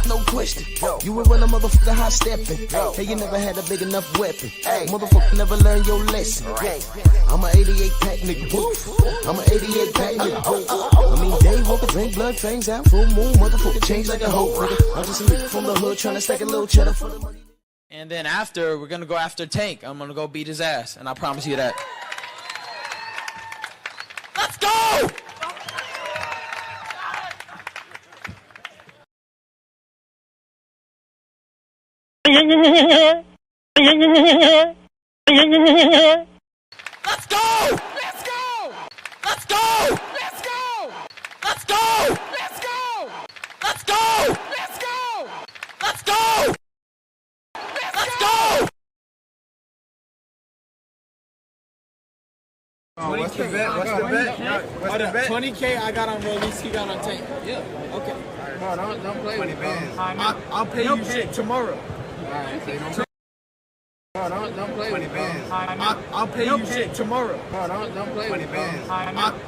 no question. You were when a motherfucker high stepping. Hey, you never had a big enough weapon. Motherfucker never learned your lesson. I'm a 88 pack nigga. I'm a 88 pack nigga. I mean, day walker, drink blood, fangs out, full moon, motherfucker change like a hoe, nigga. I'm just a nigga from the hood trying to stack a little cheddar for the money. And then after, we're gonna go after Tank. I'm gonna go beat his ass, and I promise you that. Let's go! Let's go! Let's go! Let's go! Let's go! Let's go! Let's go! Let's go! Let's go! Let's go! Let's go! What's the bet? What's the bet? What's the bet? 20K I got on Rollies, he got on Tank. Yeah. Okay. No, don't play with bands. I'll pay you shit tomorrow. Alright, so no, don't play with bands. I'll pay you shit tomorrow. No, don't play with bands.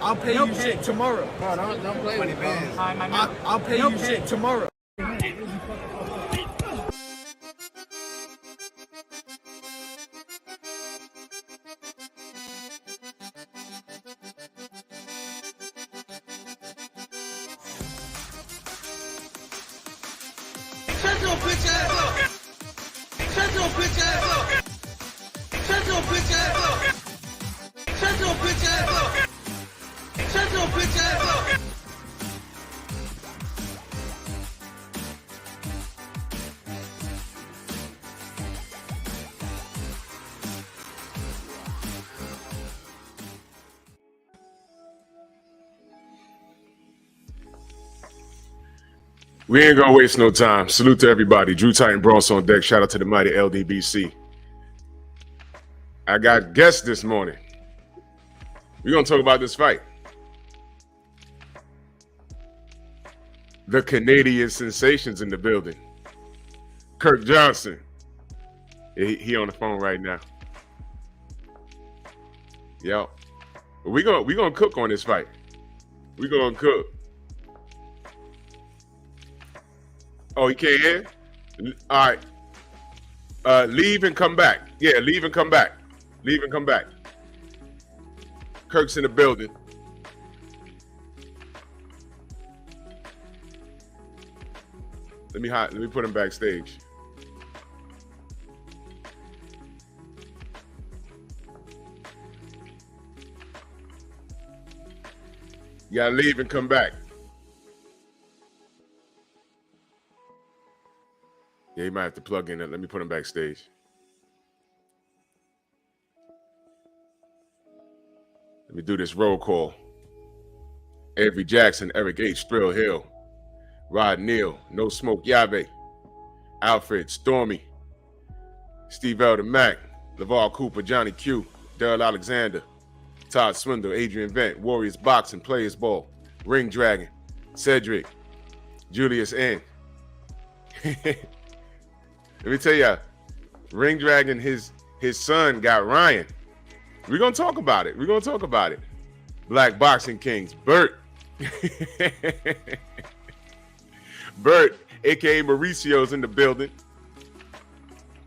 I'll pay you shit tomorrow. No, don't play with bands. I'll pay you shit tomorrow. Shut your bitch ass up! Shut your bitch ass up! Shut your bitch ass up! Shut your bitch ass up! Shut your bitch ass up! We ain't gonna waste no time. Salute to everybody. Drew Titan Bronx on deck. Shout out to the mighty LDBC. I got guests this morning. We're gonna talk about this fight. The Canadian sensations in the building. Kirk Johnson. He on the phone right now. Yo. We gonna cook on this fight. We gonna cook. Oh, he can't hear? All right. Leave and come back. Yeah, leave and come back. Leave and come back. Kirk's in the building. Let me put him backstage. You gotta leave and come back. Yeah, he might have to plug in. Let me put him backstage. Let me do this roll call. Avery Jackson, Eric H. Thrill Hill, Rod Neal, No Smoke Yave, Alfred Stormy, Steve Elder Mack, LeVar Cooper, Johnny Q, Daryl Alexander, Todd Swindle, Adrian Vent, Warriors Boxing, Players Ball, Ring Dragon, Cedric, Julius N. Let me tell you, Ring Dragon, his son got Ryan. We're going to talk about it. We're going to talk about it. Black Boxing Kings, Bert. Bert, a.k.a. Mauricio's in the building.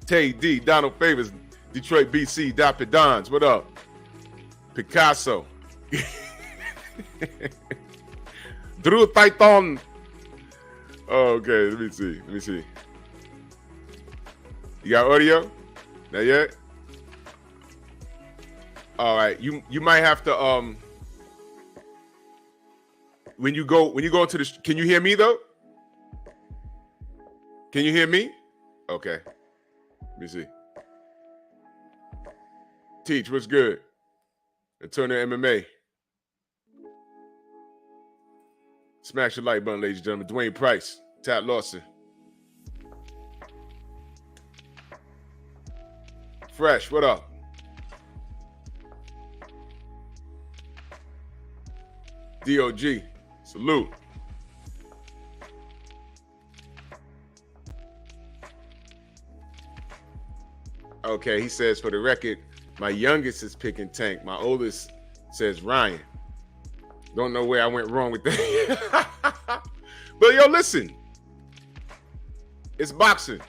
Tay D, Donald Favors, Detroit BC, Dr. Dons, what up? Picasso. Drew Titan. Oh, okay, let me see. You got audio? Not yet? All right. You might have to when you go into the, can you hear me though? Can you hear me? Okay. Let me see. Teach, what's good? And Turner MMA. Smash the like button, ladies and gentlemen. Dwayne Price, Tat Lawson. Fresh, what up? DOG, salute. Okay, he says, for the record, my youngest is picking Tank. My oldest says Ryan. Don't know where I went wrong with that. But yo, listen. It's boxing.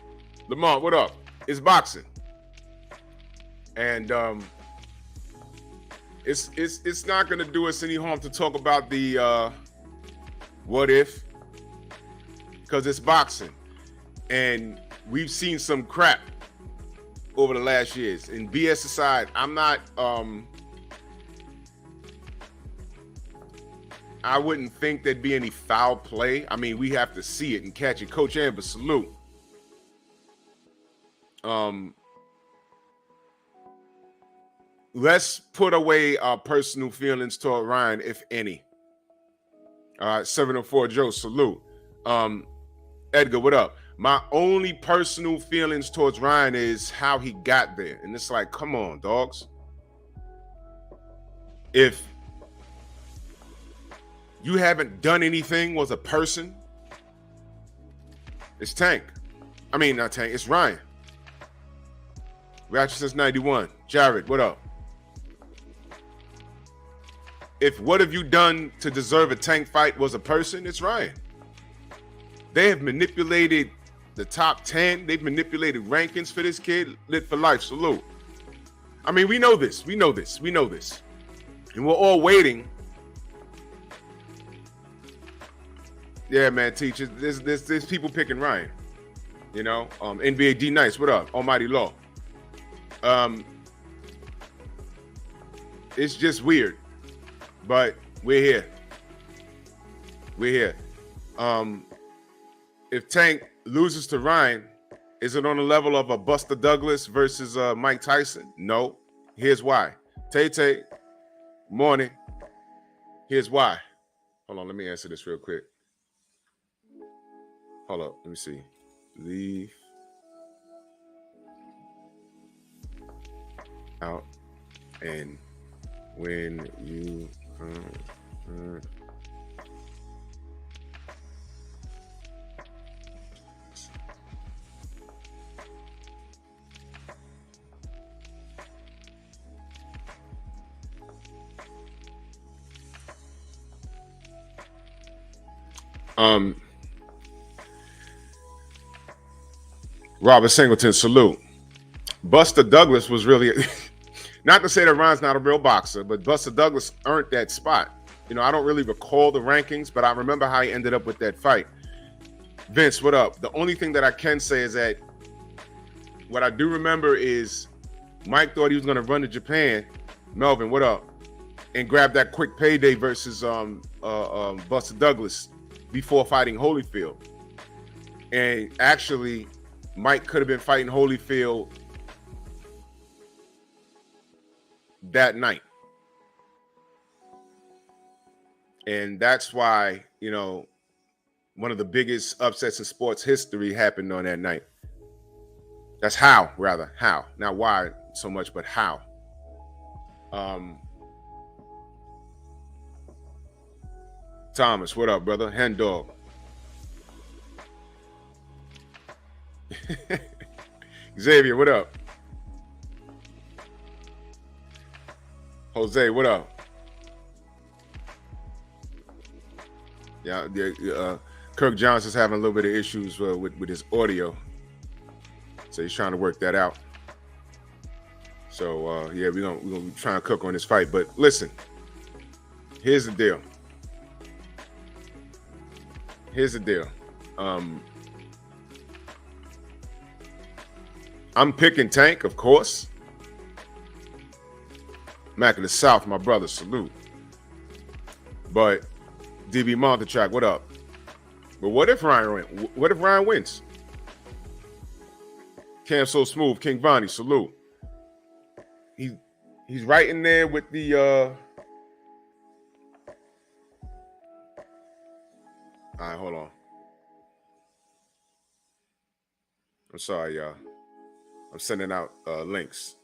Lamont, what up? It's boxing. And it's not gonna do us any harm to talk about the what if, because it's boxing. And we've seen some crap over the last years. And BS aside, I'm not I wouldn't think there'd be any foul play. I mean, we have to see it and catch it. Coach Amber, salute. Let's put away our personal feelings toward Ryan, if any. 704 Joe, salute. Edgar, what up? My only personal feelings towards Ryan is how he got there. And it's like, come on, dogs. If you haven't done anything as a person, it's Tank. I mean, not Tank, it's Ryan. Ratchet since 91. Jared, what up? If what have you done to deserve a Tank fight was a person, it's Ryan. They have manipulated the top 10. They've manipulated rankings for this kid. Lit for life. Salute. I mean, we know this. We know this. We know this. And we're all waiting. Yeah, man, teachers. There's people picking Ryan. You know, NBA D Nice. What up? Almighty Law. It's just weird. But we're here. We're here. If Tank loses to Ryan, is it on the level of a Buster Douglas versus Mike Tyson? No. Here's why. Tay, morning. Here's why. Hold on, let me answer this real quick. Hold up, let me see. Leave out and when you Robert Singleton, salute. Buster Douglas was really not to say that Ryan's not a real boxer, but Buster Douglas earned that spot. You know, I don't really recall the rankings, but I remember how he ended up with that fight. Vince, what up? The only thing that I can say is that what I do remember is Mike thought he was going to run to Japan. Melvin, what up? And grab that quick payday versus Buster Douglas before fighting Holyfield. And actually, Mike could have been fighting Holyfield that night. And that's why, you know, one of the biggest upsets in sports history happened on that night. That's how, rather, how. Not why so much, but how. Thomas, what up, brother? Hen dog. Xavier, what up? Jose, what up? Yeah, Kirk Johnson's having a little bit of issues with his audio, so he's trying to work that out. So yeah, we're gonna be trying to cook on this fight. But listen, here's the deal. Here's the deal. I'm picking Tank, of course. Mac of the South, my brother, salute. But DB Montetrack, what up? But what if Ryan wins? Cam So Smooth, King Vonnie, salute. He's right in there with the all right, hold on. I'm sorry, y'all. I'm sending out links.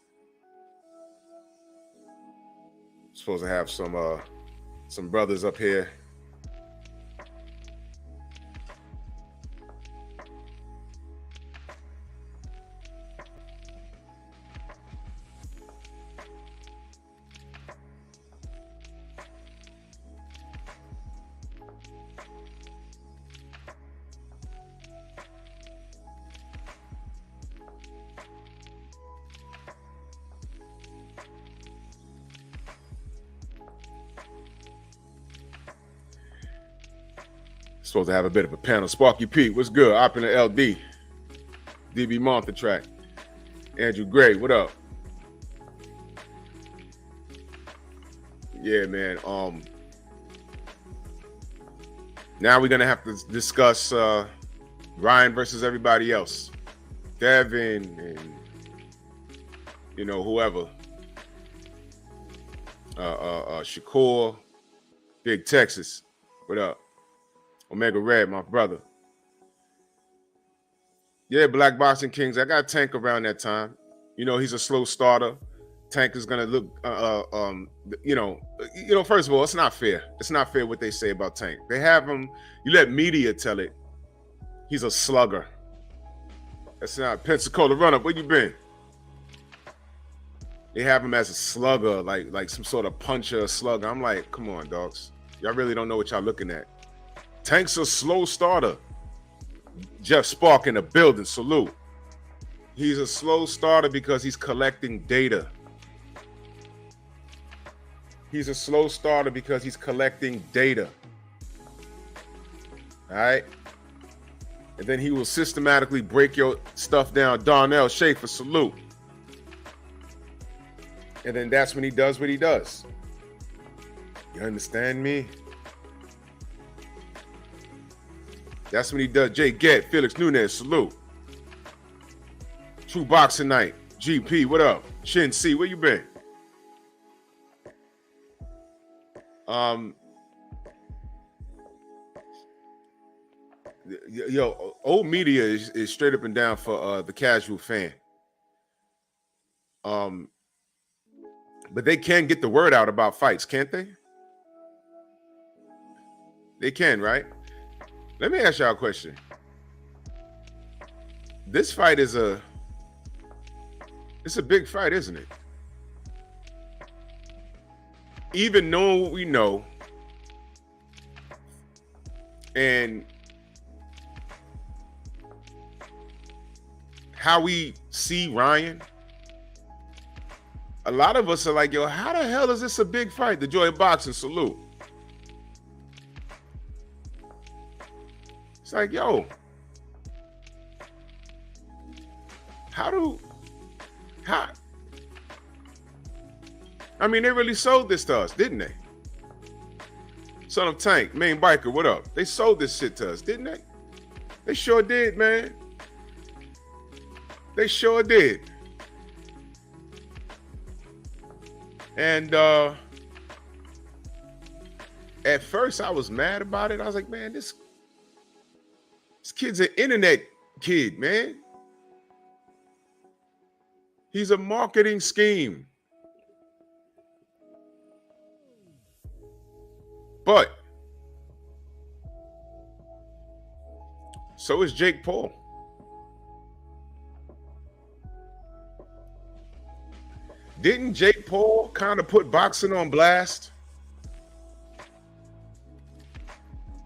Supposed to have some brothers up here. Supposed to have a bit of a panel. Sparky Pete, what's good? Op in the LD. DB Martha track. Andrew Gray, what up? Yeah, man. Now we're gonna have to discuss Ryan versus everybody else. Devin and whoever. Shakur, Big Texas, what up? Omega Red, my brother. Yeah, Black Boxing Kings. I got Tank around that time. He's a slow starter. Tank is gonna look, first of all, it's not fair. It's not fair what they say about Tank. They have him. You let media tell it. He's a slugger. That's not Pensacola run up. Where you been? They have him as a slugger, like some sort of puncher, slugger. I'm like, come on, dogs. Y'all really don't know what y'all looking at. Tank's a slow starter. Jeff Spark in the building, salute. He's a slow starter because he's collecting data. He's a slow starter because he's collecting data. All right? And then he will systematically break your stuff down. Darnell Schaefer, salute. And then that's when he does what he does. You understand me? That's when he does. Jay Gett, Felix Nunez, salute. True Boxing Night, GP, what up? Shin C, where you been? Old media is straight up and down for the casual fan. But they can get the word out about fights, can't they? They can, right? Let me ask y'all a question. This fight is it's a big fight, isn't it? Even knowing what we know and how we see Ryan, a lot of us are like, yo, how the hell is this a big fight? The Joy of Boxing, salute. It's like, yo, how? I mean, they really sold this to us, didn't they? Son of Tank, Main Biker, what up? They sold this shit to us, didn't they? They sure did, man. They sure did. And at first I was mad about it. I was like, man, this kid's an internet kid, man. He's a marketing scheme. But so is Jake Paul. Didn't Jake Paul kind of put boxing on blast?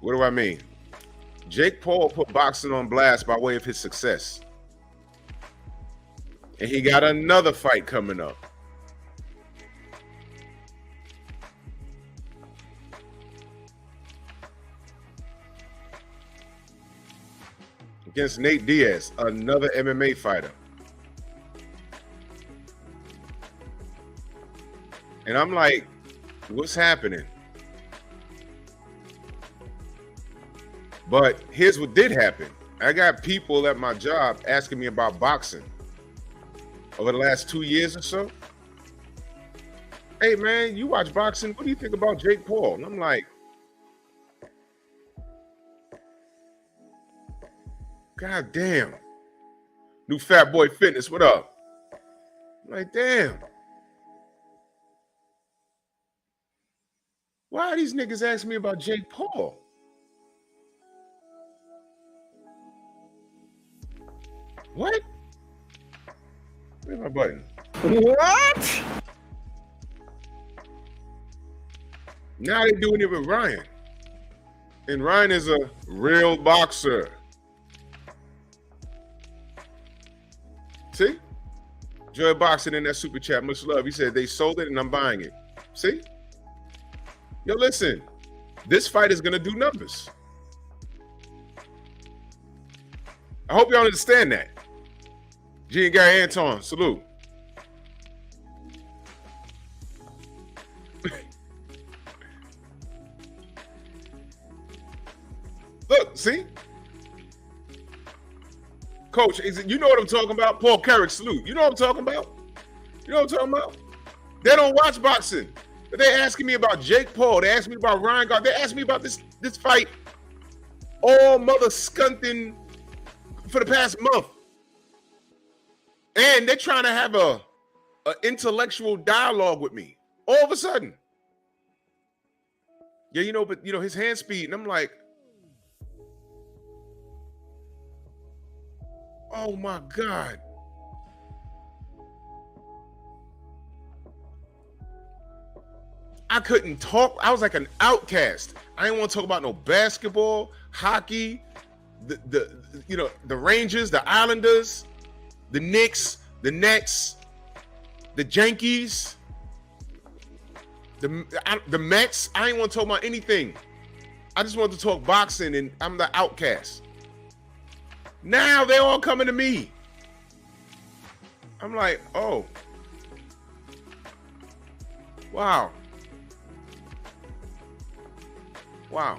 What do I mean? Jake Paul put boxing on blast by way of his success. And he got another fight coming up. Against Nate Diaz, another MMA fighter. And I'm like, what's happening? But here's what did happen. I got people at my job asking me about boxing over the last 2 years or so. Hey, man, you watch boxing. What do you think about Jake Paul? And I'm like, God damn. New Fat Boy Fitness, what up? I'm like, damn. Why are these niggas asking me about Jake Paul? What? Where's my button? What? Now they're doing it with Ryan. And Ryan is a real boxer. See? Joy Boxing in that super chat, much love. He said they sold it and I'm buying it. See? Yo, listen. This fight is going to do numbers. I hope y'all understand that. G and Gary Anton, salute. Look, see? Coach, you know what I'm talking about? Paul Carrick, salute. You know what I'm talking about? You know what I'm talking about? They don't watch boxing. But they're asking me about Jake Paul. They asked me about Ryan Garcia. They asked me about this fight all mother skunting for the past month. And they're trying to have a intellectual dialogue with me all of a sudden. Yeah, but his hand speed, and I'm like, oh my God. I couldn't talk. I was like an outcast. I didn't want to talk about no basketball, hockey, the Rangers, the Islanders, the Knicks, the Nets, the Yankees, the Mets. I didn't want to talk about anything. I just wanted to talk boxing, and I'm the outcast. Now they're all coming to me. I'm like, oh, wow. Wow.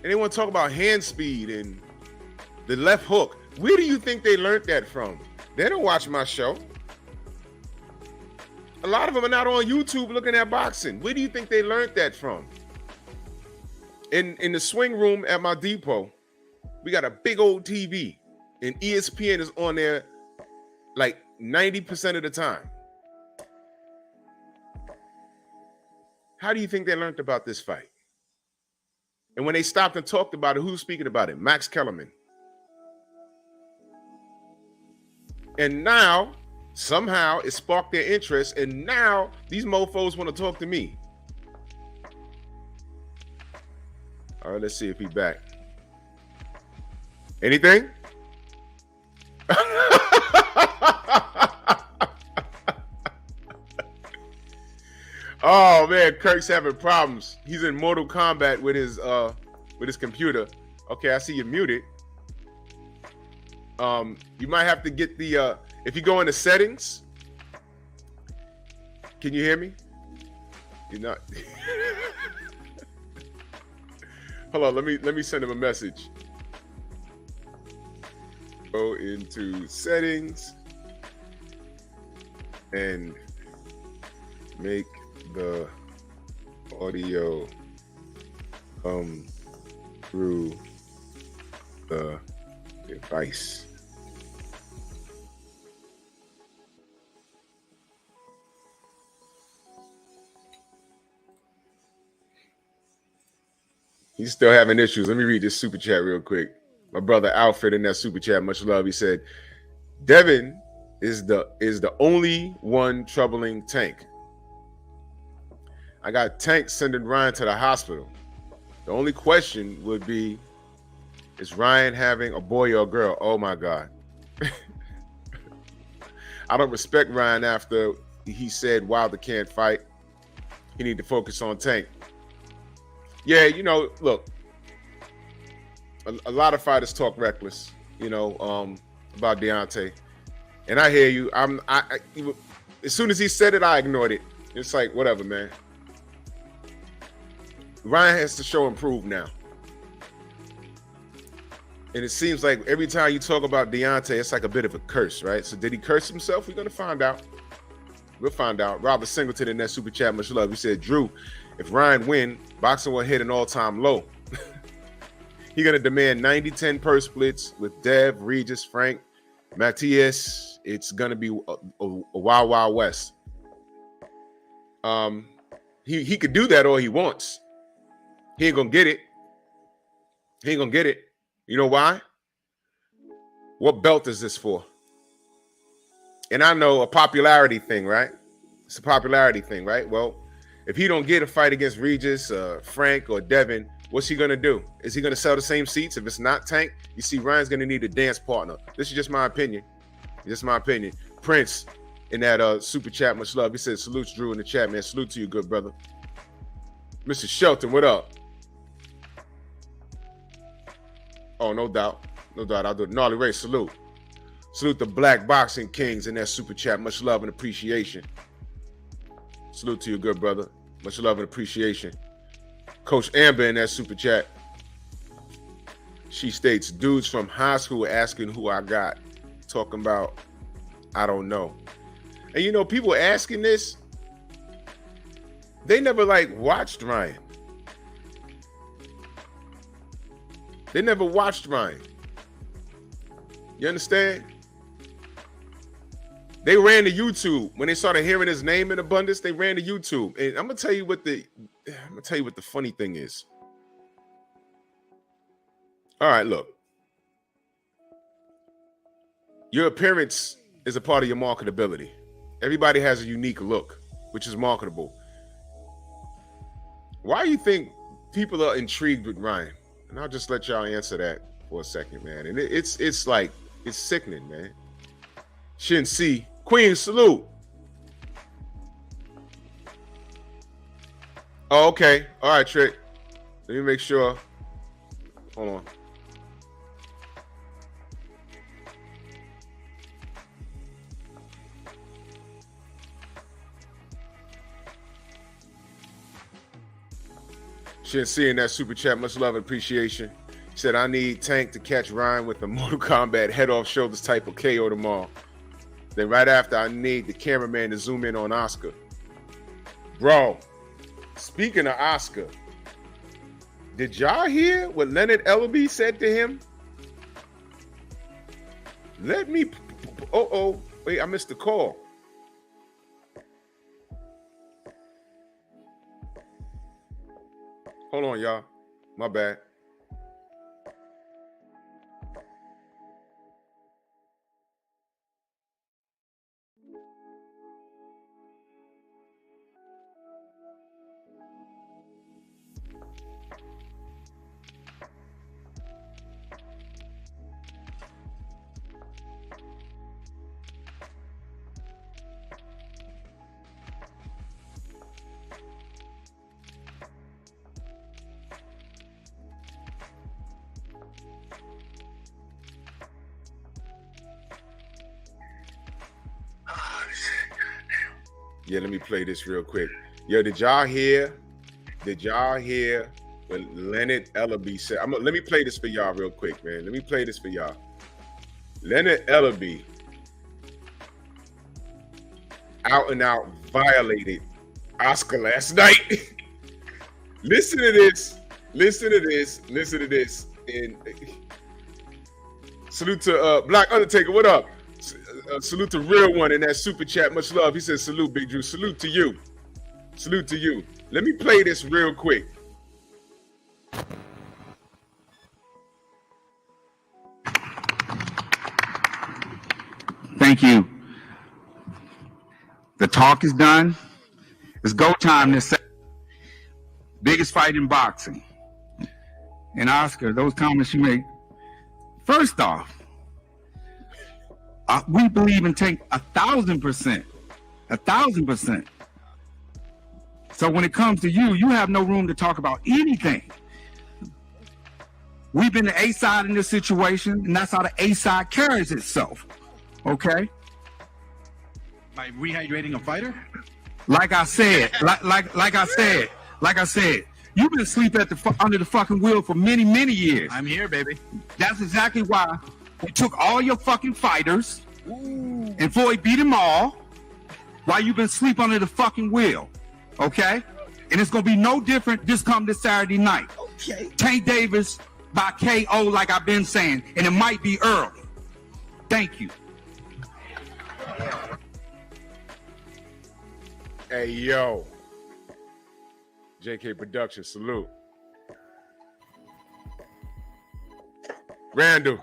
And they want to talk about hand speed and the left hook. Where do you think they learned that from? They don't watch my show. A lot of them are not on YouTube looking at boxing. Where do you think they learned that from? In the swing room at my depot, we got a big old TV, and ESPN is on there like 90% of the time. How do you think they learned about this fight? And when they stopped and talked about it, who's speaking about it? Max Kellerman. And now, somehow, it sparked their interest, and now these mofos want to talk to me. All right, let's see if he's back. Anything? Oh man, Kirk's having problems. He's in Mortal Kombat with his computer. Okay, I see you muted. You might have to get the if you go into settings. Can you hear me? You're not. Hold on, let me send him a message. Go into settings and make the audio come through the device. He's still having issues. Let me read this super chat real quick. My brother Alfred in that super chat, much love. He said, Devin is the only one troubling Tank. I got Tank sending Ryan to the hospital. The only question would be, is Ryan having a boy or a girl? Oh my God. I don't respect Ryan after he said Wilder can't fight. He need to focus on Tank. Yeah, look, a lot of fighters talk reckless, about Deontay. And I hear you. As soon as he said it, I ignored it. It's like, whatever, man. Ryan has to show and prove now. And it seems like every time you talk about Deontay, it's like a bit of a curse, right? So did he curse himself? We're going to find out. We'll find out. Robert Singleton in that super chat, much love. He said, Drew, if Ryan win, boxing will hit an all-time low. He's going to demand 90-10 purse splits with Dev, Regis, Frank, Matthias. It's going to be a wild, wild west. He could do that all he wants. He ain't going to get it. He ain't going to get it. You know why? What belt is this for? And I know a popularity thing, right? It's a popularity thing, right? Well, if he don't get a fight against Regis, Frank, or Devin, what's he going to do? Is he going to sell the same seats? If it's not Tank, you see Ryan's going to need a dance partner. This is just my opinion. Just my opinion. Prince in that super chat, much love. He said, salutes Drew in the chat, man. Salute to you, good brother. Mr. Shelton, what up? Oh, no doubt. No doubt. I'll do it. Gnarly Ray, salute. Salute the Black Boxing Kings in that super chat. Much love and appreciation. Salute to you, good brother. Much love and appreciation. Coach Amber in that super chat. She states, dudes from high school asking who I got. Talking about, I don't know. And you know, people asking this, they never like watched Ryan. They never watched Ryan. You understand? They ran to YouTube when they started hearing his name in abundance. They ran to YouTube, and I'm gonna tell you what the funny thing is. All right, look. Your appearance is a part of your marketability. Everybody has a unique look, which is marketable. Why do you think people are intrigued with Ryan? And I'll just let y'all answer that for a second, man. And it's like, it's sickening, man. Shin C. Queen, salute. Oh, okay. All right, Trick. Let me make sure. Hold on. Shin C in that super chat. Much love and appreciation. He said, I need Tank to catch Ryan with a Mortal Kombat head off shoulders type of KO tomorrow. Then right after, I need the cameraman to zoom in on Oscar. Bro, speaking of Oscar, did y'all hear what Leonard Ellaby said to him? Let me, wait, I missed the call. Hold on, y'all. My bad. Yeah, let me play this real quick. Yo, did y'all hear what Leonard Ellaby said? Let me play this for y'all real quick, man. Let me play this for y'all. Leonard Ellaby out and out violated Oscar last night. Listen to this. And salute to Black Undertaker. What up? Salute to Real One in that super chat. Much love. He says, salute, Big Drew. Salute to you. Salute to you. Let me play this real quick. Thank you. The talk is done. It's go time this biggest fight in boxing. And Oscar, those comments you make. First off, we believe in Tank 1,000%. 1,000%. So when it comes to you, you have no room to talk about anything. We've been the A side in this situation, and that's how the A side carries itself. Okay? By rehydrating a fighter? Like I said, like I said, you've been asleep under the fucking wheel for many, many years. I'm here, baby. That's exactly why we took all your fucking fighters and Floyd beat them all while you've been asleep under the fucking wheel. Okay? And it's gonna be no different this Saturday night. Okay. Tank Davis by KO, like I've been saying, and it might be early. Thank you. Hey, yo. JK Production, salute. Randall.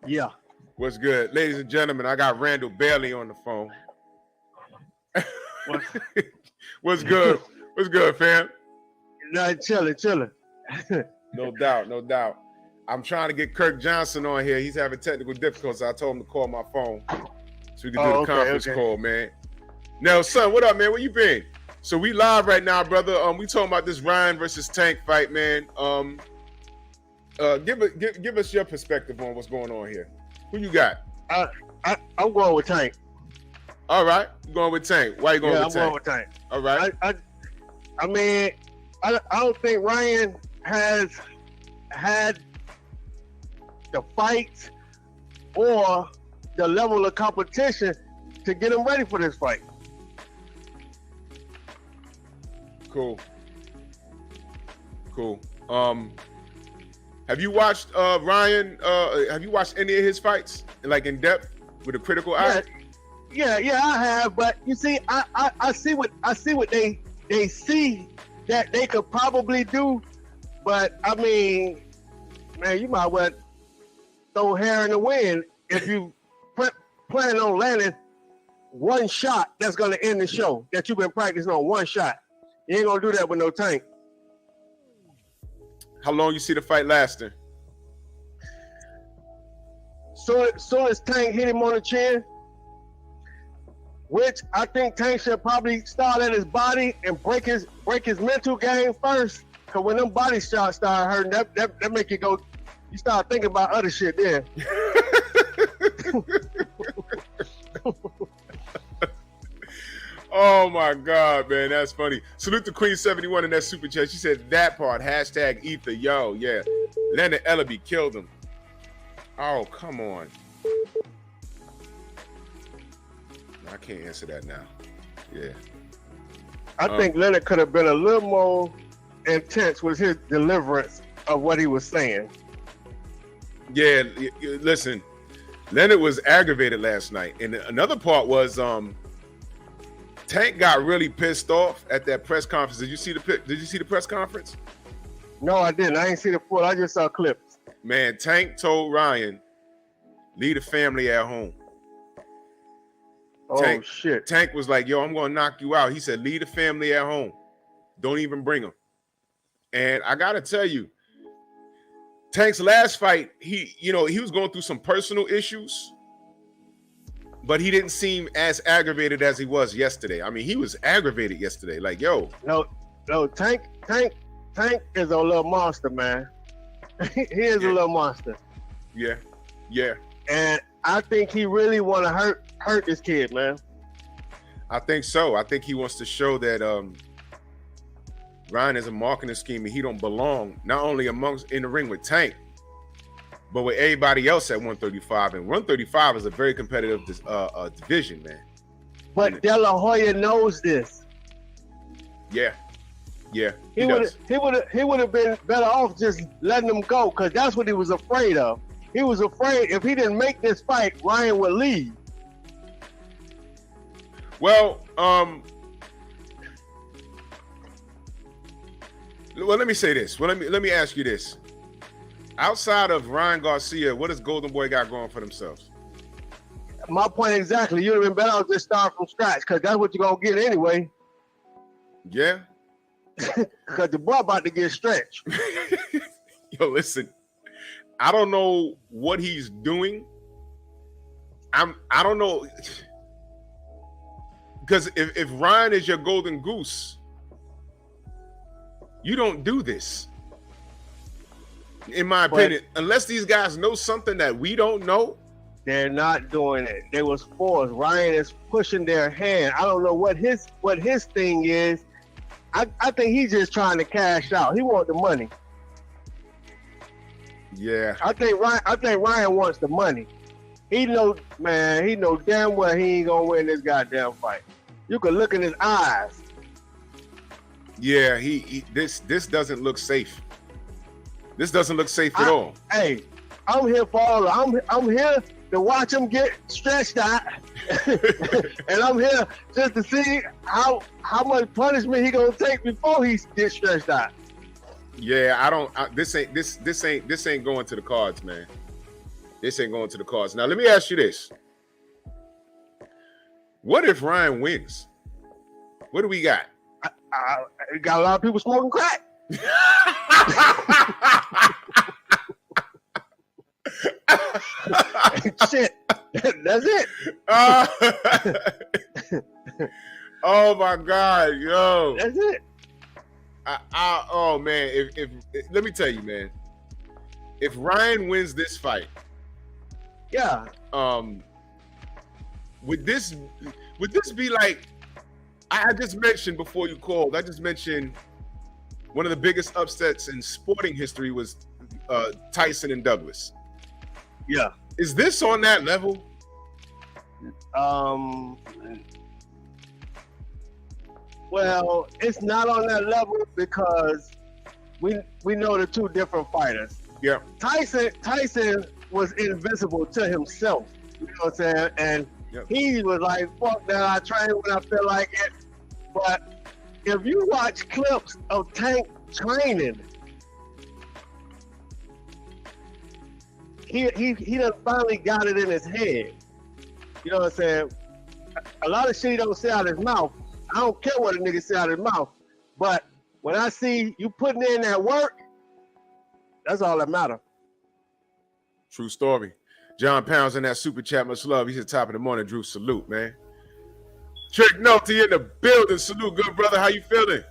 Yeah. What's good? Ladies and gentlemen, I got Randall Bailey on the phone. What's good? What's good, fam? No, chilling. No doubt. I'm trying to get Kirk Johnson on here. He's having technical difficulties. So I told him to call my phone so we can do the conference call, man. Now, son, what up, man? Where you been? So we live right now, brother. We talking about this Ryan versus Tank fight, man. Give us your perspective on what's going on here. Who you got? I'm going with Tank. All right, you going with Tank. Why you going with Tank? I'm going with Tank. All right. I mean, I don't think Ryan has had the fights or the level of competition to get him ready for this fight. Cool. Have you watched Ryan? Have you watched any of his fights, like in depth, with a critical eye? Yeah, I have. But you see, I see what they see that they could probably do. But I mean, man, you might well throw hair in the wind if you plan on landing one shot that's going to end the show that you've been practicing on. One shot. You ain't gonna do that with no Tank. How long you see the fight lasting? So as Tank hit him on the chin, which I think Tank should probably start at his body and break his mental game first. Cause when them body shots start hurting, that make you go, you start thinking about other shit there. Oh my God, man, that's funny. Salute to Queen 71 in that super chat. She said that part. # Ether. Yo, yeah. Leonard Ellaby killed him. Oh, come on. I can't answer that now. Yeah. I think Leonard could have been a little more intense with his deliverance of what he was saying. Yeah, listen. Leonard was aggravated last night. And another part was Tank got really pissed off at that press conference. Did you see the press conference? No, I didn't. I didn't see the full. I just saw clips. Man, Tank told Ryan, leave the family at home. Oh, shit. Tank was like, yo, I'm going to knock you out. He said, leave the family at home. Don't even bring them. And I got to tell you, Tank's last fight, he was going through some personal issues, but he didn't seem as aggravated as he was yesterday. I mean, he was aggravated yesterday. Like, yo. No, Tank is a little monster, man. He is a little monster. Yeah. And I think he really want to hurt this kid, man. I think so. I think he wants to show that Ryan is a marketing scheme and he don't belong not only in the ring with Tank, but with everybody else at 135. And 135 is a very competitive division, man. But De La Hoya knows this. Yeah. He would have been better off just letting him go, because that's what he was afraid of. He was afraid if he didn't make this fight, Ryan would leave. Well, let me say this. Well, let me ask you this. Outside of Ryan Garcia, what does Golden Boy got going for themselves? My point exactly. You'd have been better off just start from scratch, because that's what you're going to get anyway. Yeah? Because the boy about to get stretched. Yo, listen. I don't know what he's doing. I don't know. Because if Ryan is your golden goose, you don't do this. In my opinion, unless these guys know something that we don't know. They're not doing it. They was forced. Ryan is pushing their hand. I don't know what his thing is. I think he's just trying to cash out. He wants the money. Yeah. I think Ryan wants the money. He know damn well he ain't gonna win this goddamn fight. You can look in his eyes. Yeah, this doesn't look safe. This doesn't look safe at all. Hey, I'm here for all I'm here to watch him get stretched out. And I'm here just to see how much punishment he gonna take before he gets stretched out. Yeah, this ain't going to the cards, man. This ain't going to the cards. Now let me ask you this. What if Ryan wins? What do we got? We got a lot of people smoking crack. Shit. That's it. Oh my God, yo. That's it. Oh man, if let me tell you, man. if Ryan wins this fight, Yeah. would this be like I just mentioned before you called? I just mentioned one of the biggest upsets in sporting history was Tyson and Douglas. Yeah. Is this on that level? Well, it's not on that level because we know the two different fighters. Yeah. Tyson was invincible to himself. You know what I'm saying? And he was like, fuck that, I train when I feel like it. But if you watch clips of Tank training, he done finally got it in his head. You know what I'm saying? A lot of shit he don't say out his mouth. I don't care what a nigga say out his mouth. But when I see you putting in that work, that's all that matter. True story. John Pounds in that super chat, much love. He's at the top of the morning. Drew, salute, man. Trick Nolte in the building. Salute, good brother. How you feeling?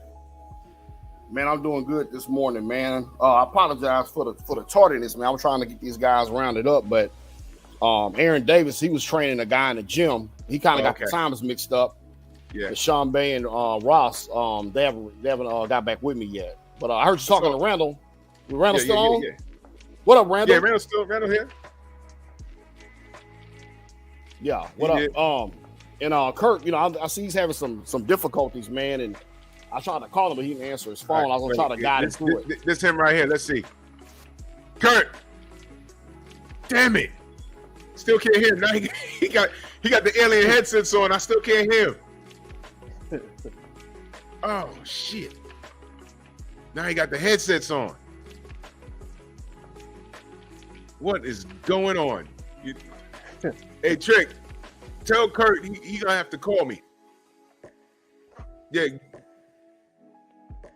Man, I'm doing good this morning, man. I apologize for the tardiness, man. I was trying to get these guys rounded up, but Aaron Davis, he was training a guy in the gym. He kind of got the times mixed up. Yeah. Sean Bay and Ross, they haven't got back with me yet. But I heard you talking to Randall. Randall still on? Yeah. What up, Randall? Yeah, Randall here. Yeah. What up? And Kirk, you know, I see he's having some difficulties, man. And I tried to call him, but he didn't answer his phone. I was gonna try to guide him through it. This him right here. Let's see. Kirk. Damn it. Still can't hear him. Now he got the alien headsets on. I still can't hear him. Oh shit. Now he got the headsets on. What is going on? Hey, Trick, tell Kurt he gonna have to call me. Yeah.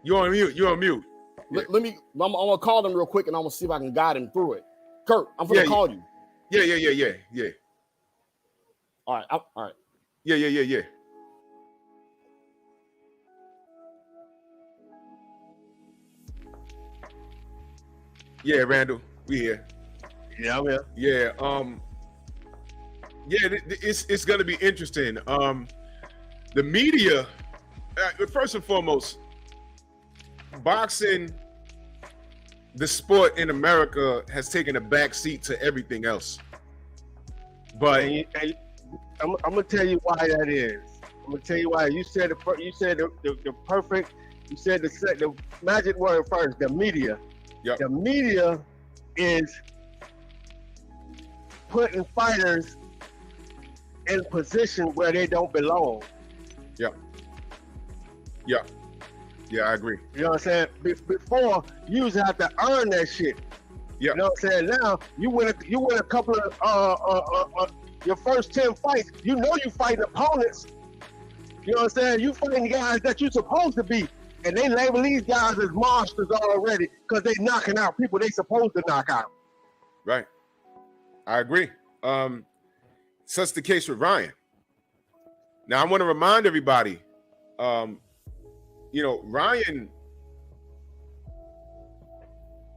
You're on mute. You're on mute. I'm gonna call him real quick and I'm gonna see if I can guide him through it. Kurt, I'm gonna call you. Yeah. All right. Yeah. Yeah, Randall, we here. Yeah, I'm here. Yeah, it's gonna be interesting. The media, first and foremost, boxing, the sport in America has taken a back seat to everything else. But I'm gonna tell you why that is. I'm gonna tell you why. You said the perfect. You said the magic word first. The media. Yep. The media is putting fighters in position where they don't belong. Yeah, I agree. You know what I'm saying? Before, you used to have to earn that shit. Yeah. You know what I'm saying? Now, you win a couple of your first 10 fights, you know you fighting opponents. You know what I'm saying? You fighting guys that you're supposed to be. And they label these guys as monsters already because they knocking out people they supposed to knock out. Right. I agree. Such the case with Ryan. Now I want to remind everybody, Ryan,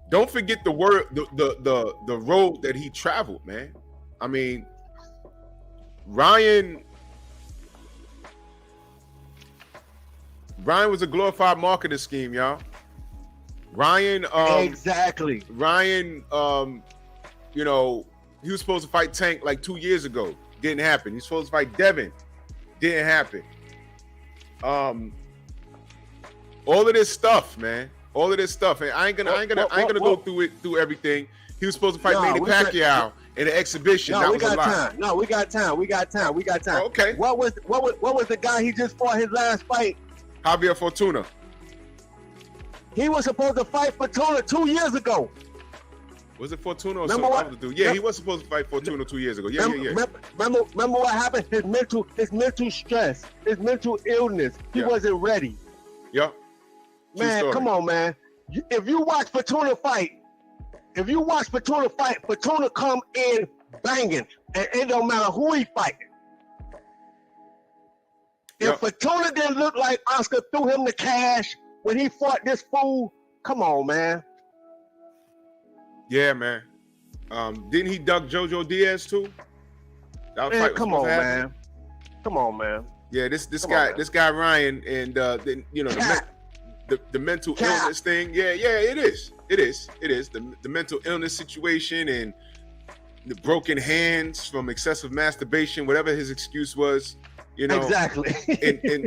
don't forget the road that he traveled, man. I mean, Ryan was a glorified marketing scheme, y'all. Ryan, exactly. Ryan, he was supposed to fight Tank like 2 years ago. Didn't happen. He's supposed to fight Devin. Didn't happen. All of this stuff, man. All of this stuff. And I ain't gonna go through everything. He was supposed to fight Manny Pacquiao in an exhibition. No, we got time. We got time. Okay. What was the guy he just fought his last fight? Javier Fortuna. He was supposed to fight Fortuna 2 years ago. Was it Fortuna or something other dude? Yeah, he was supposed to fight Fortuna 2 years ago. Yeah. Remember what happened? His mental stress, his mental illness. He wasn't ready. Yeah. Man, come on, man. If you watch Fortuna fight, Fortuna come in banging, and it don't matter who he fighting. If Fortuna didn't look like Oscar threw him the cash when he fought this fool, come on, man. Yeah, man. Didn't he duck JoJo Diaz too? That Man, fight was come supposed on, to happen. man. Come on, man. Yeah, this Come guy, on, man. this guy Ryan, and then the mental illness thing. Yeah, it is. The mental illness situation and the broken hands from excessive masturbation, whatever his excuse was. Exactly.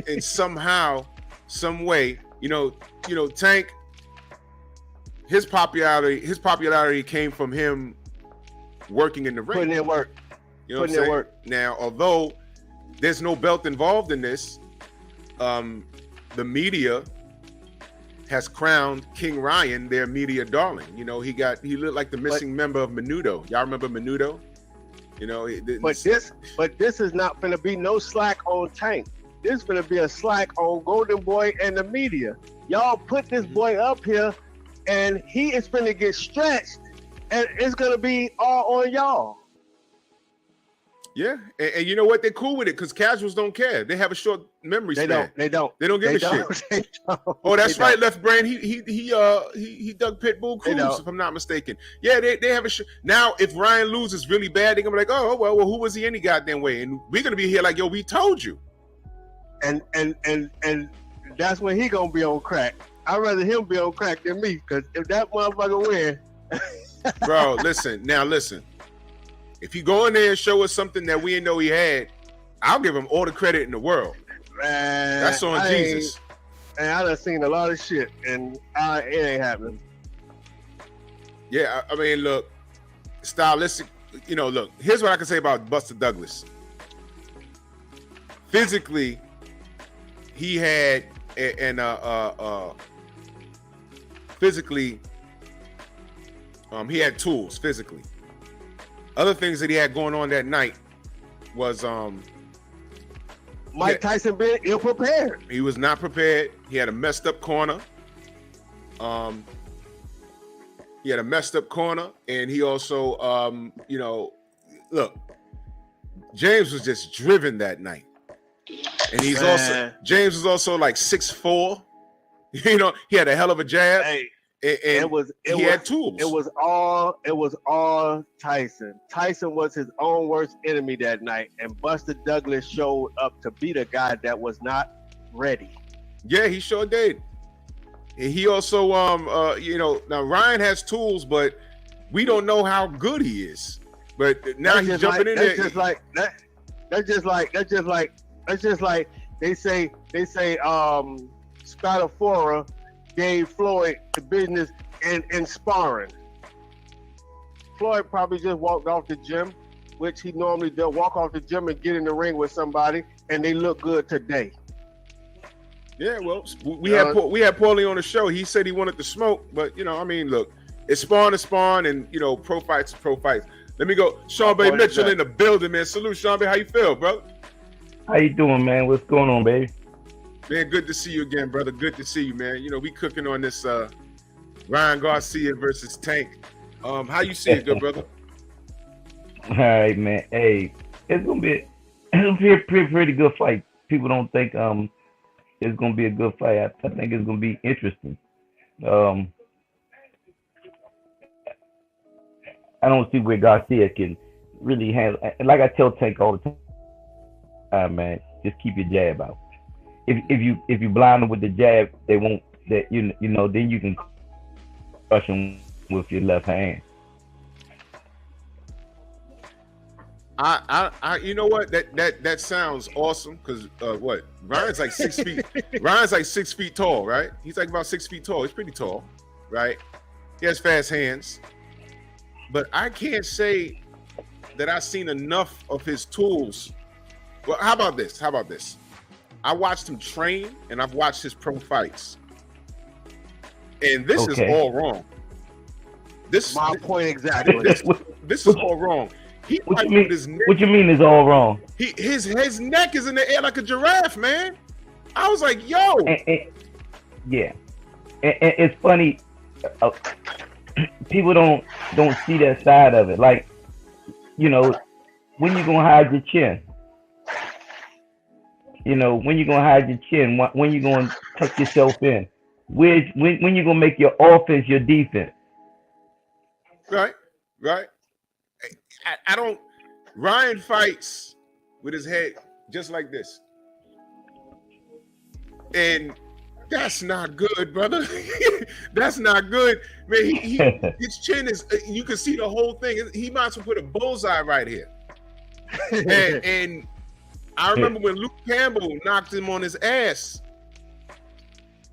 and somehow, some way, Tank. His popularity came from him working in the ring. Putting in work. You know what I'm saying? Now, although there's no belt involved in this, the media has crowned King Ryan their media darling. He looked like the missing member of Menudo. Y'all remember Menudo? But this is not gonna be no slack on Tank. This is gonna be a slack on Golden Boy and the media. Y'all put this boy up here, and he is gonna get stretched, and it's gonna be all on y'all. Yeah, and you know what? They're cool with it because casuals don't care. They have a short memory span. They don't give a shit. Oh, that's right, Left Brain. He dug Pitbull Cruz, if I'm not mistaken. Yeah, they have a now. If Ryan loses really bad, they're gonna be like, oh well, who was he any goddamn way? And we're gonna be here like, yo, we told you. And that's when he gonna be on crack. I'd rather him be on crack than me, because if that motherfucker win, bro, listen. If you go in there and show us something that we didn't know he had, I'll give him all the credit in the world. Man, that's on Jesus. And I done seen a lot of shit, and it ain't happening. Yeah, I mean, look, stylistic. Look. Here's what I can say about Buster Douglas. Physically, he had he had tools physically. Other things that he had going on that night was Mike Tyson being ill prepared. He was not prepared. He had a messed up corner. And he also look, James was just driven that night. And James was also like 6'4". He had a hell of a jab. Hey. And he had tools. It was all Tyson. Tyson was his own worst enemy that night, and Buster Douglas showed up to beat a guy that was not ready. Yeah, he sure did. And he also, now Ryan has tools, but we don't know how good he is. But now he's jumping in there. That's just like they say Spadafora gave Floyd the business in sparring. Floyd probably just walked off the gym, which he normally does, walk off the gym and get in the ring with somebody, and they look good today. Yeah, well, we had Paulie on the show. He said he wanted to smoke, but look, it's spawn to spawn, and pro fights. Let me go, Sean Bay Mitchell in the building, man. Salute, Sean Bay. How you feel, bro? How you doing, man? What's going on, baby? Man, good to see you again, brother. Good to see you, man. We cooking on this Ryan Garcia versus Tank. How you see it, good brother? All right, man. Hey, it's gonna be a pretty good fight. People don't think it's gonna be a good fight. I think it's gonna be interesting. I don't see where Garcia can really handle. Like I tell Tank all the time, man, just keep your jab out. If you blind them with the jab, they won't. That then you can crush them with your left hand. You know what? That sounds awesome because what? Ryan's like 6 feet. Ryan's like 6 feet tall, right? He's like about 6 feet tall. He's pretty tall, right? He has fast hands, but I can't say that I've seen enough of his tools. Well, how about this? I watched him train, and I've watched his pro fights, and this is all wrong. My point exactly. This is all wrong. What you mean is all wrong? His neck is in the air like a giraffe, man. I was like, yo. Yeah, and it's funny. People don't see that side of it. Like, when you gonna hide your chin? When you gonna hide your chin? When you gonna tuck yourself in? When you gonna make your offense your defense? Right. I don't. Ryan fights with his head just like this, and that's not good, brother. That's not good, man. His chin is. You can see the whole thing. He might as well put a bullseye right here. And I remember when Luke Campbell knocked him on his ass.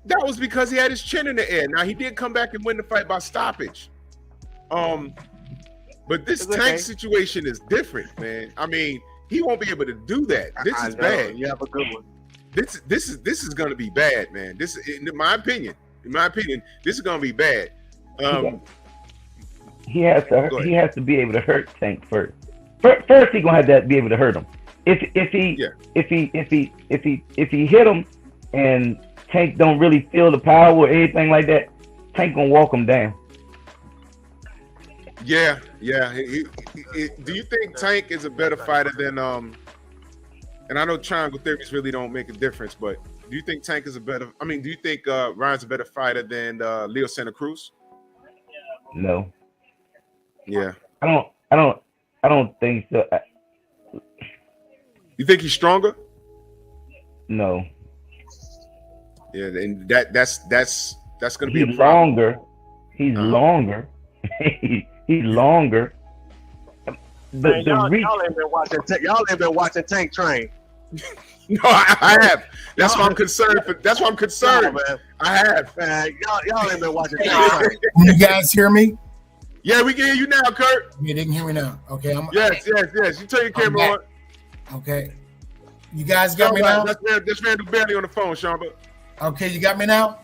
That was because he had his chin in the air. Now he did come back and win the fight by stoppage. But this Tank situation is different, man. I mean, he won't be able to do that. This is bad. You have a good one. This is going to be bad, man. This, in my opinion, this is going to be bad. He has to be able to hurt Tank first. First, he gonna have to be able to hurt him. If he hit him and Tank don't really feel the power or anything like that, Tank gonna walk him down. Yeah. Do you think Tank is a better fighter than and I know triangle theories really don't make a difference, but do you think Tank is a better? I mean, do you think Ryan's a better fighter than Leo Santa Cruz? No. Yeah. I don't think so. You think he's stronger? No. Yeah, and that's gonna be a problem. Longer. He's longer. He's longer. Man, y'all ain't been watching. Y'all ain't been watching Tank train. No, I have. That's why I'm concerned. That's why I'm concerned. No, man. I have. Man, y'all ain't been watching Tank train. Can you guys hear me? Yeah, we can hear you now, Kurt. You didn't hear me now. Okay. Yes. You turn your camera on. Okay. You guys got me now? That's Randall Bailey on the phone, Sean. Okay, you got me now?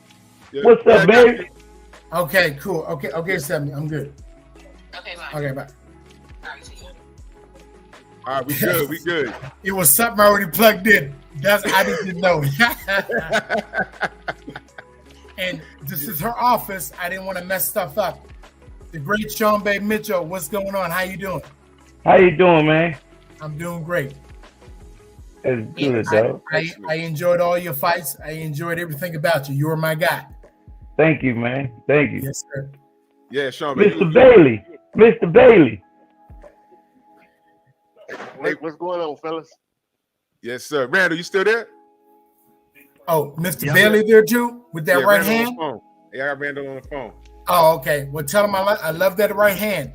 Yeah. What's up, baby? Okay, cool. Okay, 70. I'm good. Okay, bye. Okay, bye. All right, we good. We good. It was something I already plugged in. I didn't know. And this is her office. I didn't want to mess stuff up. The great Sean Bay Mitchell, what's going on? How you doing? How you doing, man? I'm doing great. It's good, though. I enjoyed all your fights. I enjoyed everything about you. You were my guy. Thank you, man. Thank you. Yes, sir. Yeah, Sean. Mr. Bailey. Mr. Bailey. Hey, what's going on, fellas? Yes, sir. Randall, you still there? Oh, Mr. Bailey there too? With that right hand? Yeah, I got Randall on the phone. Oh, okay. Well, tell him I love that right hand.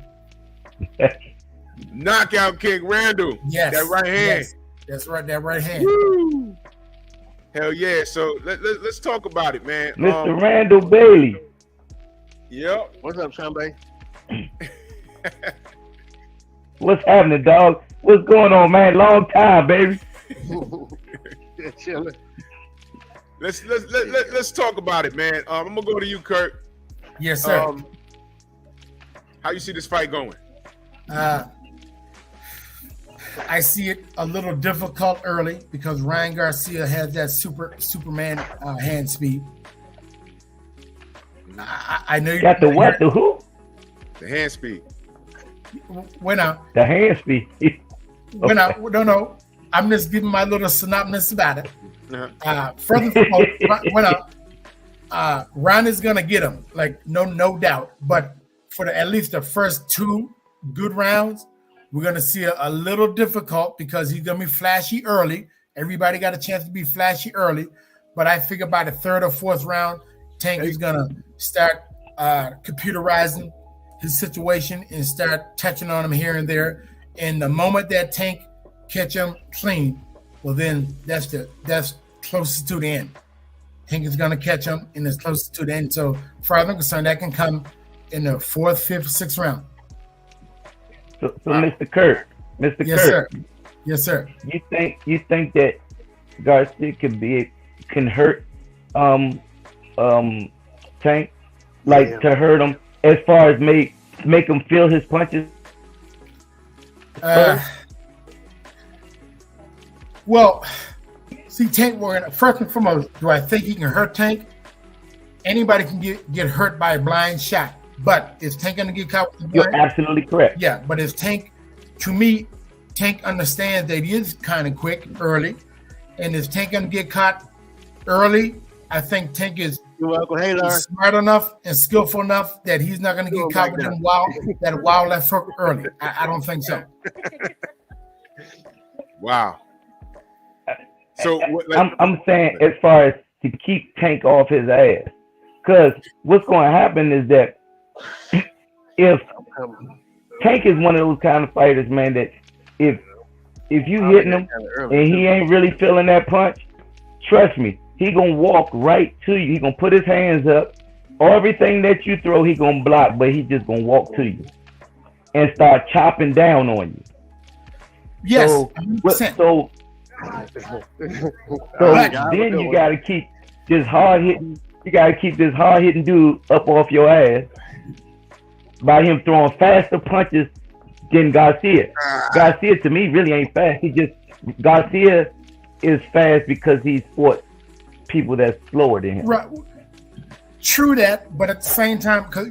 Knockout kick, Randall. Yes. That right hand. Yes. That's right, that right hand. Woo. Hell yeah. So let's talk about it, man. Mr. Randall Bailey. Yep. What's up, Sean Bay? What's happening, dog? What's going on, man? Long time, baby. Chilling. Let's talk about it, man. I'm gonna go to you, Kurt. Yes, sir. How you see this fight going? I see it a little difficult early because Ryan Garcia has that Superman hand speed. I know you got the what? The who? The hand speed. When the hand speed. When no. I'm just giving my little synopsis about it. Furthermore, Ryan is gonna get him, like no doubt. But for at least the first 2 good rounds, we're gonna see a little difficult because he's gonna be flashy early. Everybody got a chance to be flashy early, but I figure by the 3rd or 4th round, Tank is gonna start computerizing his situation and start touching on him here and there. And the moment that Tank catch him clean, well then that's closest to the end. Tank is gonna catch him and it's closest to the end. So far as I'm concerned, that can come in the 4th, 5th, 6th round. So Mr. Kirk, Yes, sir. Yes, sir. You think that Garcia can hurt Tank, like to hurt him as far as make him feel his punches? Well, see, Tank. First and foremost, do I think he can hurt Tank? Anybody can get hurt by a blind shot, but is Tank going to get caught with the blind? You're absolutely correct. Yeah, but is Tank? To me, Tank understands that he is kind of quick early, and is Tank going to get caught early? I think Tank is You're welcome. Hey, Larry. He's smart enough and skillful enough that he's not going to get caught with them wild left hook early. I don't think so. Wow. So I'm saying as far as to keep Tank off his ass, because what's going to happen is that if Tank is one of those kind of fighters, man, that if you hitting him and he ain't really feeling that punch, trust me, he gonna walk right to you. He gonna put his hands up. Everything that you throw, he gonna block, but he just gonna walk to you and start chopping down on you. Yes. So then you gotta keep this hard hitting. You gotta keep this hard hitting dude up off your ass by him throwing faster punches than Garcia. Garcia to me really ain't fast. Garcia is fast because he's fought people that's slower than him. Right. True that, but at the same time, because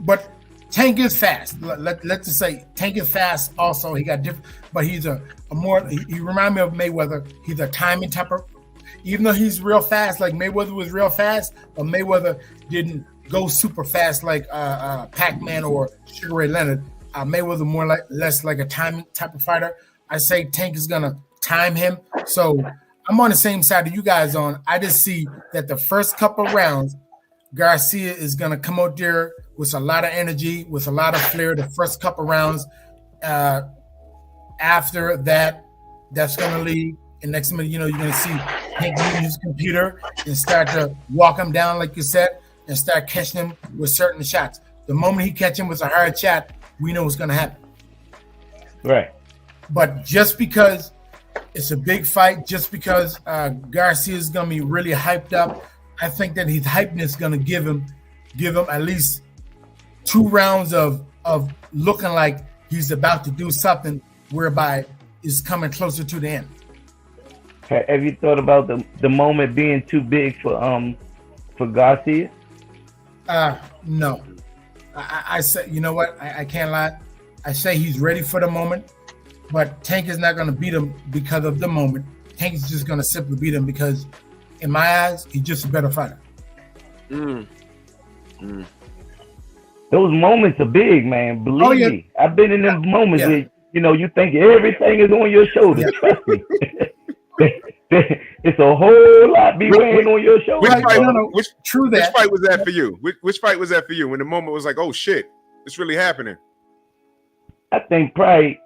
but Tank is fast. Let's just say Tank is fast. Also, he got different, but he's a more. He reminds me of Mayweather. He's a timing type of. Even though he's real fast, like Mayweather was real fast, but Mayweather didn't go super fast like Pac-Man or Sugar Ray Leonard. Mayweather less like a timing type of fighter. I say Tank is gonna time him. So I'm on the same side of you guys on. I just see that the first couple of rounds, Garcia is gonna come out there with a lot of energy, with a lot of flair. The first couple of rounds. After that, that's gonna leave. And next minute, you're gonna see Tank use his computer and start to walk him down, like you said, and start catching him with certain shots. The moment he catch him with a hard shot, we know what's gonna happen. Right. But just because it's a big fight, just because Garcia is gonna be really hyped up, I think that his hypeness is gonna give him at least 2 rounds of looking like he's about to do something whereby it's coming closer to the end. Have you thought about the moment being too big for Garcia? No. I say, you know what? I can't lie. I say he's ready for the moment, but Tank is not going to beat him because of the moment. Tank is just going to simply beat him because, in my eyes, he's just a better fighter. Those moments are big, man. Believe me. I've been in them moments where, you think everything is on your shoulders. Trust me. It's a whole lot be weighing on your shoulders. Which fight was that for you? Which fight was that for you when the moment was like, oh shit, it's really happening? I think probably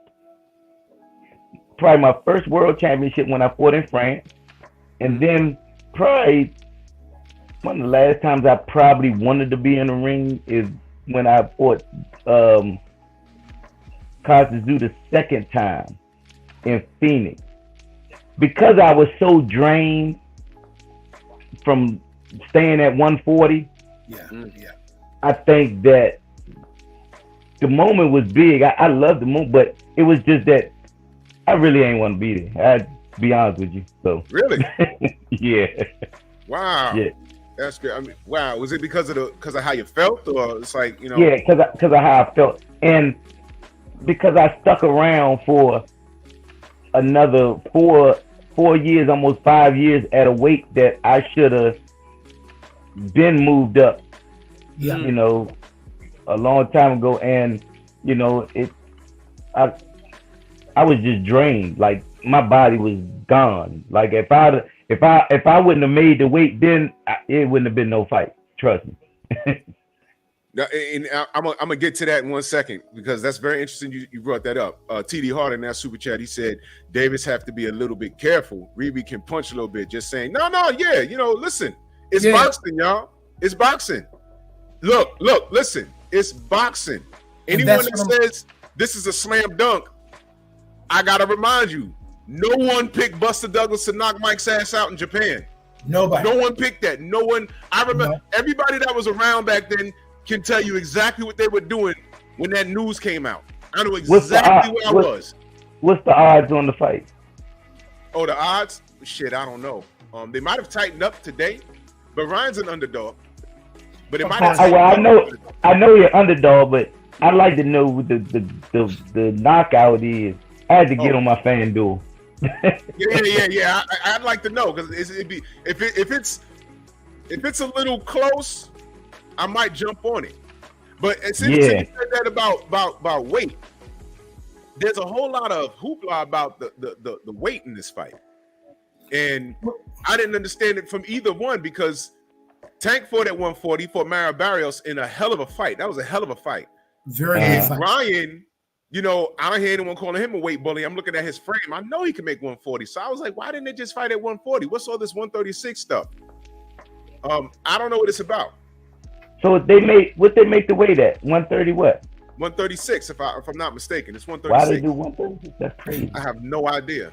my first world championship when I fought in France, and then probably one of the last times I probably wanted to be in the ring is when I fought Kazuzu the second time in Phoenix. Because I was so drained from staying at 140, I think that the moment was big. I loved the moment, but it was just that I really ain't want to be there. I'd be honest with you. So really, yeah. Wow. Yeah. That's good. I mean, wow. Was it because of how you felt, or it's like Yeah, because of how I felt, and because I stuck around for another 4 years, almost 5 years at a weight that I should have been moved up. Yeah. A long time ago, and I was just drained. Like my body was gone. Like if I wouldn't have made the weight, then it wouldn't have been no fight. Trust me. Now, and I'm gonna get to that in 1 second because that's very interesting. You brought that up. TD Hart in that super chat, he said Davis have to be a little bit careful. Reeby can punch a little bit. Just saying, no, yeah. Listen, it's boxing, y'all. It's boxing. Look, listen, it's boxing. Anyone that says this is a slam dunk, I gotta remind you, no one picked Buster Douglas to knock Mike's ass out in Japan. Nobody. No one picked that. No one. I remember everybody that was around back then can tell you exactly what they were doing when that news came out. I know exactly where I was. What's the odds on the fight? Oh, the odds? Shit, I don't know. They might have tightened up today, but Ryan's an underdog. But it might have. I know you're underdog, but I'd like to know what the knockout is. I had to get on my FanDuel. Yeah. I'd like to know because if it's If it's a little close, I might jump on it. But as soon as you said that about weight, there's a whole lot of hoopla about the weight in this fight. And I didn't understand it from either one because Tank fought at 140 for Mario Barrios in a hell of a fight. That was a hell of a fight. Very and good. Ryan, you know, I don't hear anyone calling him a weight bully. I'm looking at his frame. I know he can make 140. So I was like, why didn't they just fight at 140? What's all this 136 stuff? I don't know what it's about. So they make the weight at 130 what? 136, if I'm not mistaken. It's 136. Why they do 136? That's crazy. I have no idea.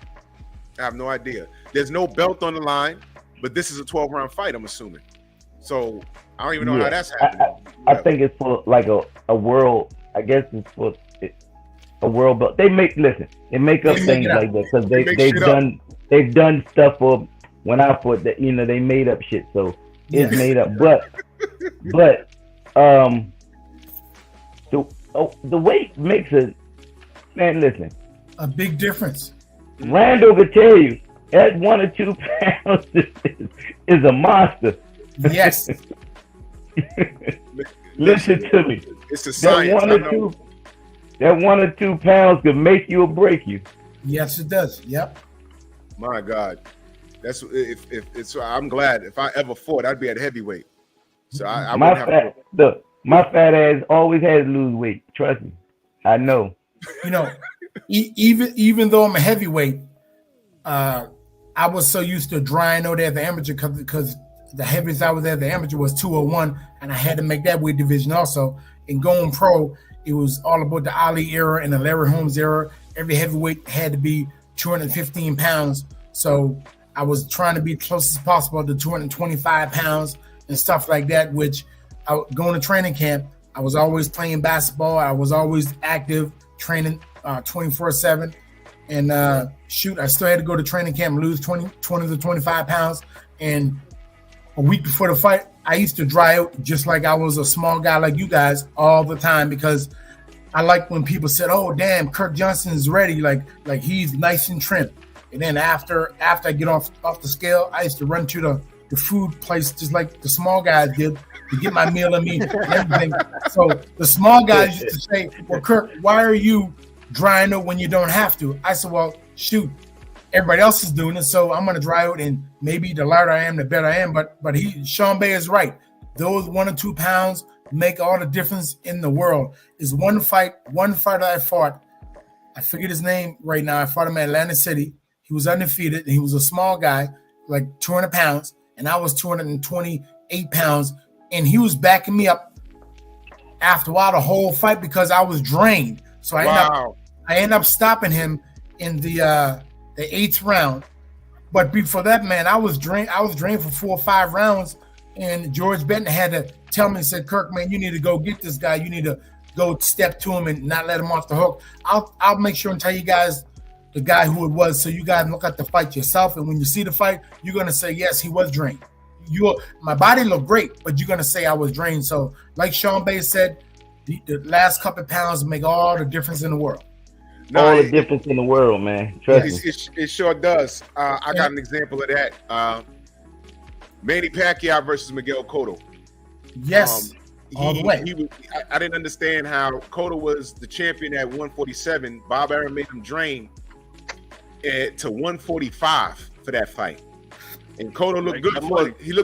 There's no belt on the line, but this is a 12-round fight, I'm assuming. So I don't even know how that's happening. I think it's for like a world. I guess it's for a world belt. They make up things like that because they've done stuff for when I fought that. You know, they made up shit. So it's made up. But the weight makes a man. Listen, a big difference. Randall could tell you that 1 or 2 pounds is a monster. Yes. Listen to me. It's a science. That 1 or 2 pounds could make you or break you. Yes, it does. Yep. My God, that's if it's. I'm glad if I ever fought, I'd be at heavyweight. So I wouldn't have to. Look, my fat ass always had to lose weight. Trust me, I know. You know, even though I'm a heavyweight, I was so used to drying out at the amateur because the heaviest I was at the amateur was 201, and I had to make that weight division also. And going pro, it was all about the Ali era and the Larry Holmes era. Every heavyweight had to be 215 pounds. So I was trying to be close as possible to 225 pounds and stuff like that, which going to training camp, I was always playing basketball. I was always active, training 24/7. And I still had to go to training camp and lose 20 to 25 pounds. And a week before the fight, I used to dry out just like I was a small guy like you guys all the time because I like when people said, "Oh, damn, Kirk Johnson is ready, like he's nice and trim." And then after I get off the scale, I used to run to the food place just like the small guys did to get my meal and meat and everything. So the small guys used to say, "Well, Kirk, why are you drying out when you don't have to?" I said, "Well, shoot, everybody else is doing it, so I'm gonna dry out, and maybe the lighter I am, the better I am." But Sean Bay is right. Those 1 or 2 pounds make all the difference in the world. Is one fighter I fought, I forget his name right now. I fought him at Atlantic City. He was undefeated, and he was a small guy, like 200 pounds, and I was 228 pounds, and he was backing me up after a while the whole fight because I was drained. So I ended up stopping him in the 8th round. But before that, man, I was drained for 4 or 5 rounds, and George Benton had to tell me, said, "Kirk, man, you need to go get this guy. You need to go step to him and not let him off the hook." I'll make sure and tell you guys the guy who it was, so you guys look at the fight yourself, and when you see the fight, you're gonna say, "Yes, he was drained." My body looked great, but you're gonna say I was drained. So, like Sean Bay said, the last couple of pounds make all the difference in the world. All the difference in the world, man. Trust me. It sure does. I got an example of that. Manny Pacquiao versus Miguel Cotto. Yes, all the way. I didn't understand how Cotto was the champion at 147. Bob Arum made him drain to 145 for that fight. And Cotto looked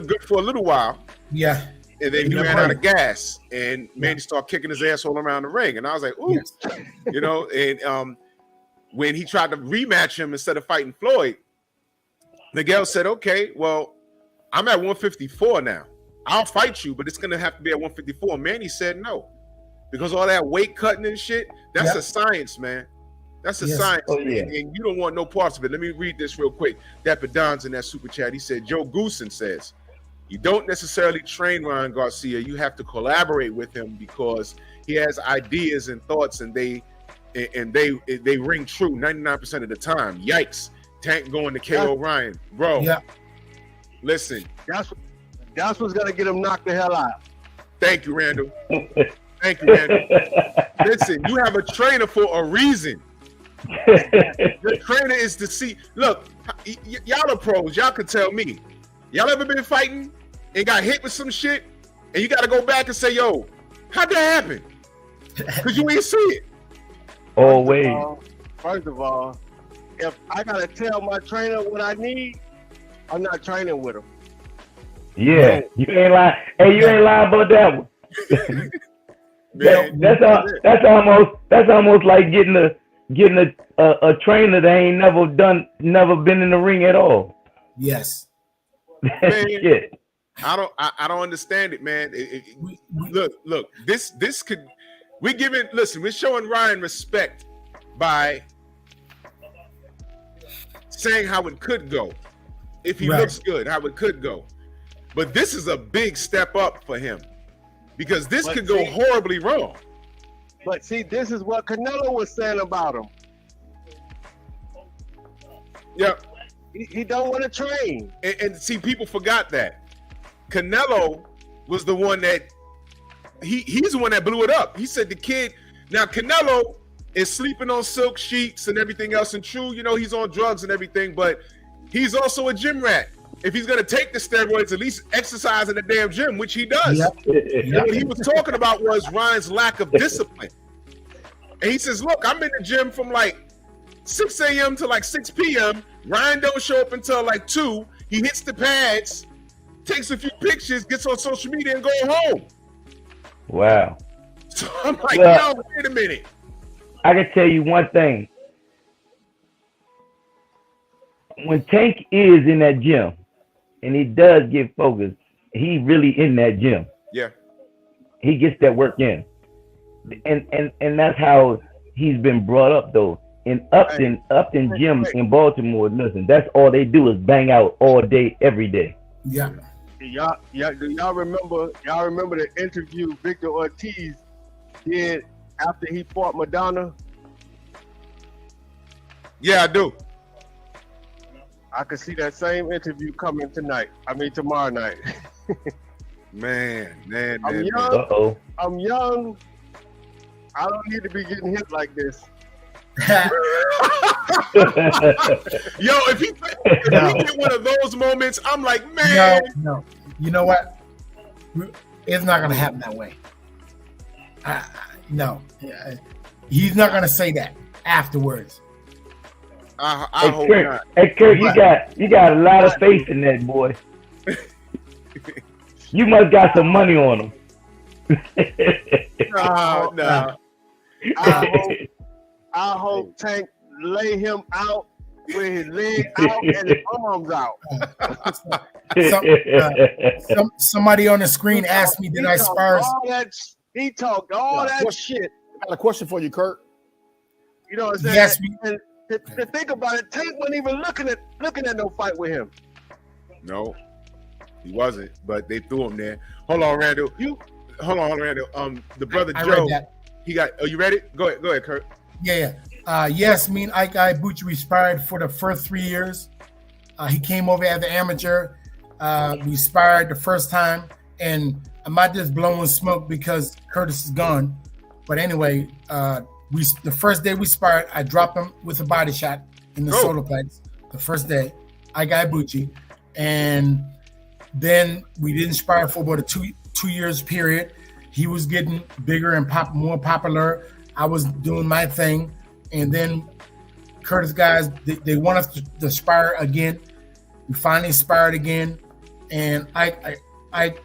good for a little while. Yeah. And then he ran out of gas, and Manny started kicking his ass all around the ring. And I was like, "Ooh," you know. And when he tried to rematch him instead of fighting Floyd, Miguel said, "Okay, well, I'm at 154 now. I'll fight you, but it's gonna have to be at 154." Manny said no, because all that weight cutting and shit, that's a science, man. That's a science, and you don't want no parts of it. Let me read this real quick. Dapper Don's in that super chat. He said, Joe Goosen says, "You don't necessarily train Ryan Garcia. You have to collaborate with him because he has ideas and thoughts, and they ring true 99% of the time." Yikes! Tank going to KO Ryan, bro. Yeah. Listen, that's what's gonna get him knocked the hell out. Thank you, Randall. Thank you, Randall. Listen, you have a trainer for a reason. The trainer is to see. Look, y'all are pros. Y'all can tell me. Y'all ever been fighting and got hit with some shit, and you got to go back and say, yo, how'd that happen? Because you ain't see it. Always. First of all, if I gotta tell my trainer what I need, I'm not training with him. Yeah, you ain't lying. Hey, you ain't lying about that one. That's almost like getting a trainer that ain't never been in the ring at all. Yes. Man, Shit. I don't understand it, man. Look. This could we're showing Ryan respect by saying how it could go if he looks good, how it could go. But this is a big step up for him because this could go horribly wrong. But see, this is what Canelo was saying about him. Yeah. He don't want to train. And see, people forgot that. Canelo was the one that he's the one that blew it up. He said the kid, now Canelo is sleeping on silk sheets and everything else. And true, he's on drugs and everything, but he's also a gym rat. If he's going to take the steroids, at least exercise in the damn gym, which he does. Yep. What he was talking about was Ryan's lack of discipline. And he says, look, I'm in the gym from like 6 a.m. to like 6 p.m. Ryan don't show up until like 2. He hits the pads, takes a few pictures, gets on social media and go home. Wow. So I'm like, yo, wait a minute. I can tell you one thing. When Tank is in that gym, and he does get focused, he really in that gym. Yeah. He gets that work in. And that's how he's been brought up though. In Upton gym in Baltimore, listen, that's all they do is bang out all day, every day. Yeah. Do y'all remember the interview Victor Ortiz did after he fought Madonna? Yeah, I do. I could see that same interview coming tomorrow night. Man. I'm young. Uh-oh. I'm young. I don't need to be getting hit like this. Yo, if he get one of those moments, I'm like, man. No. You know what? It's not going to happen that way. No. He's not going to say that afterwards. I hope Kirk, not. Hey, Kirk, you got a lot of faith in that boy. You must got some money on him. No. I hope Tank lay him out with his legs out and his arms out. Somebody on the screen asked me, did I spar? He talked all that shit. I got a question for you, Kirk. You know what I'm saying? Yes. And to think about it, Tank wasn't even looking at no fight with him. No, he wasn't. But they threw him there. Hold on, Randall. Hold on, Randall. The brother Joe. He got. Are you ready? Go ahead, Kirk. Yeah. Yes, me and Ike Ibuchi, we sparred for the first 3 years. He came over as an amateur. We sparred the first time, and I'm not just blowing smoke because Curtis is gone. But anyway, the first day we sparred, I dropped him with a body shot in the solar plex. The first day, Ike Ibuchi, and then we didn't spar for about a two years period. He was getting bigger and more popular. I was doing my thing, and then Curtis guys, they want us to spar again. We finally sparred again, and I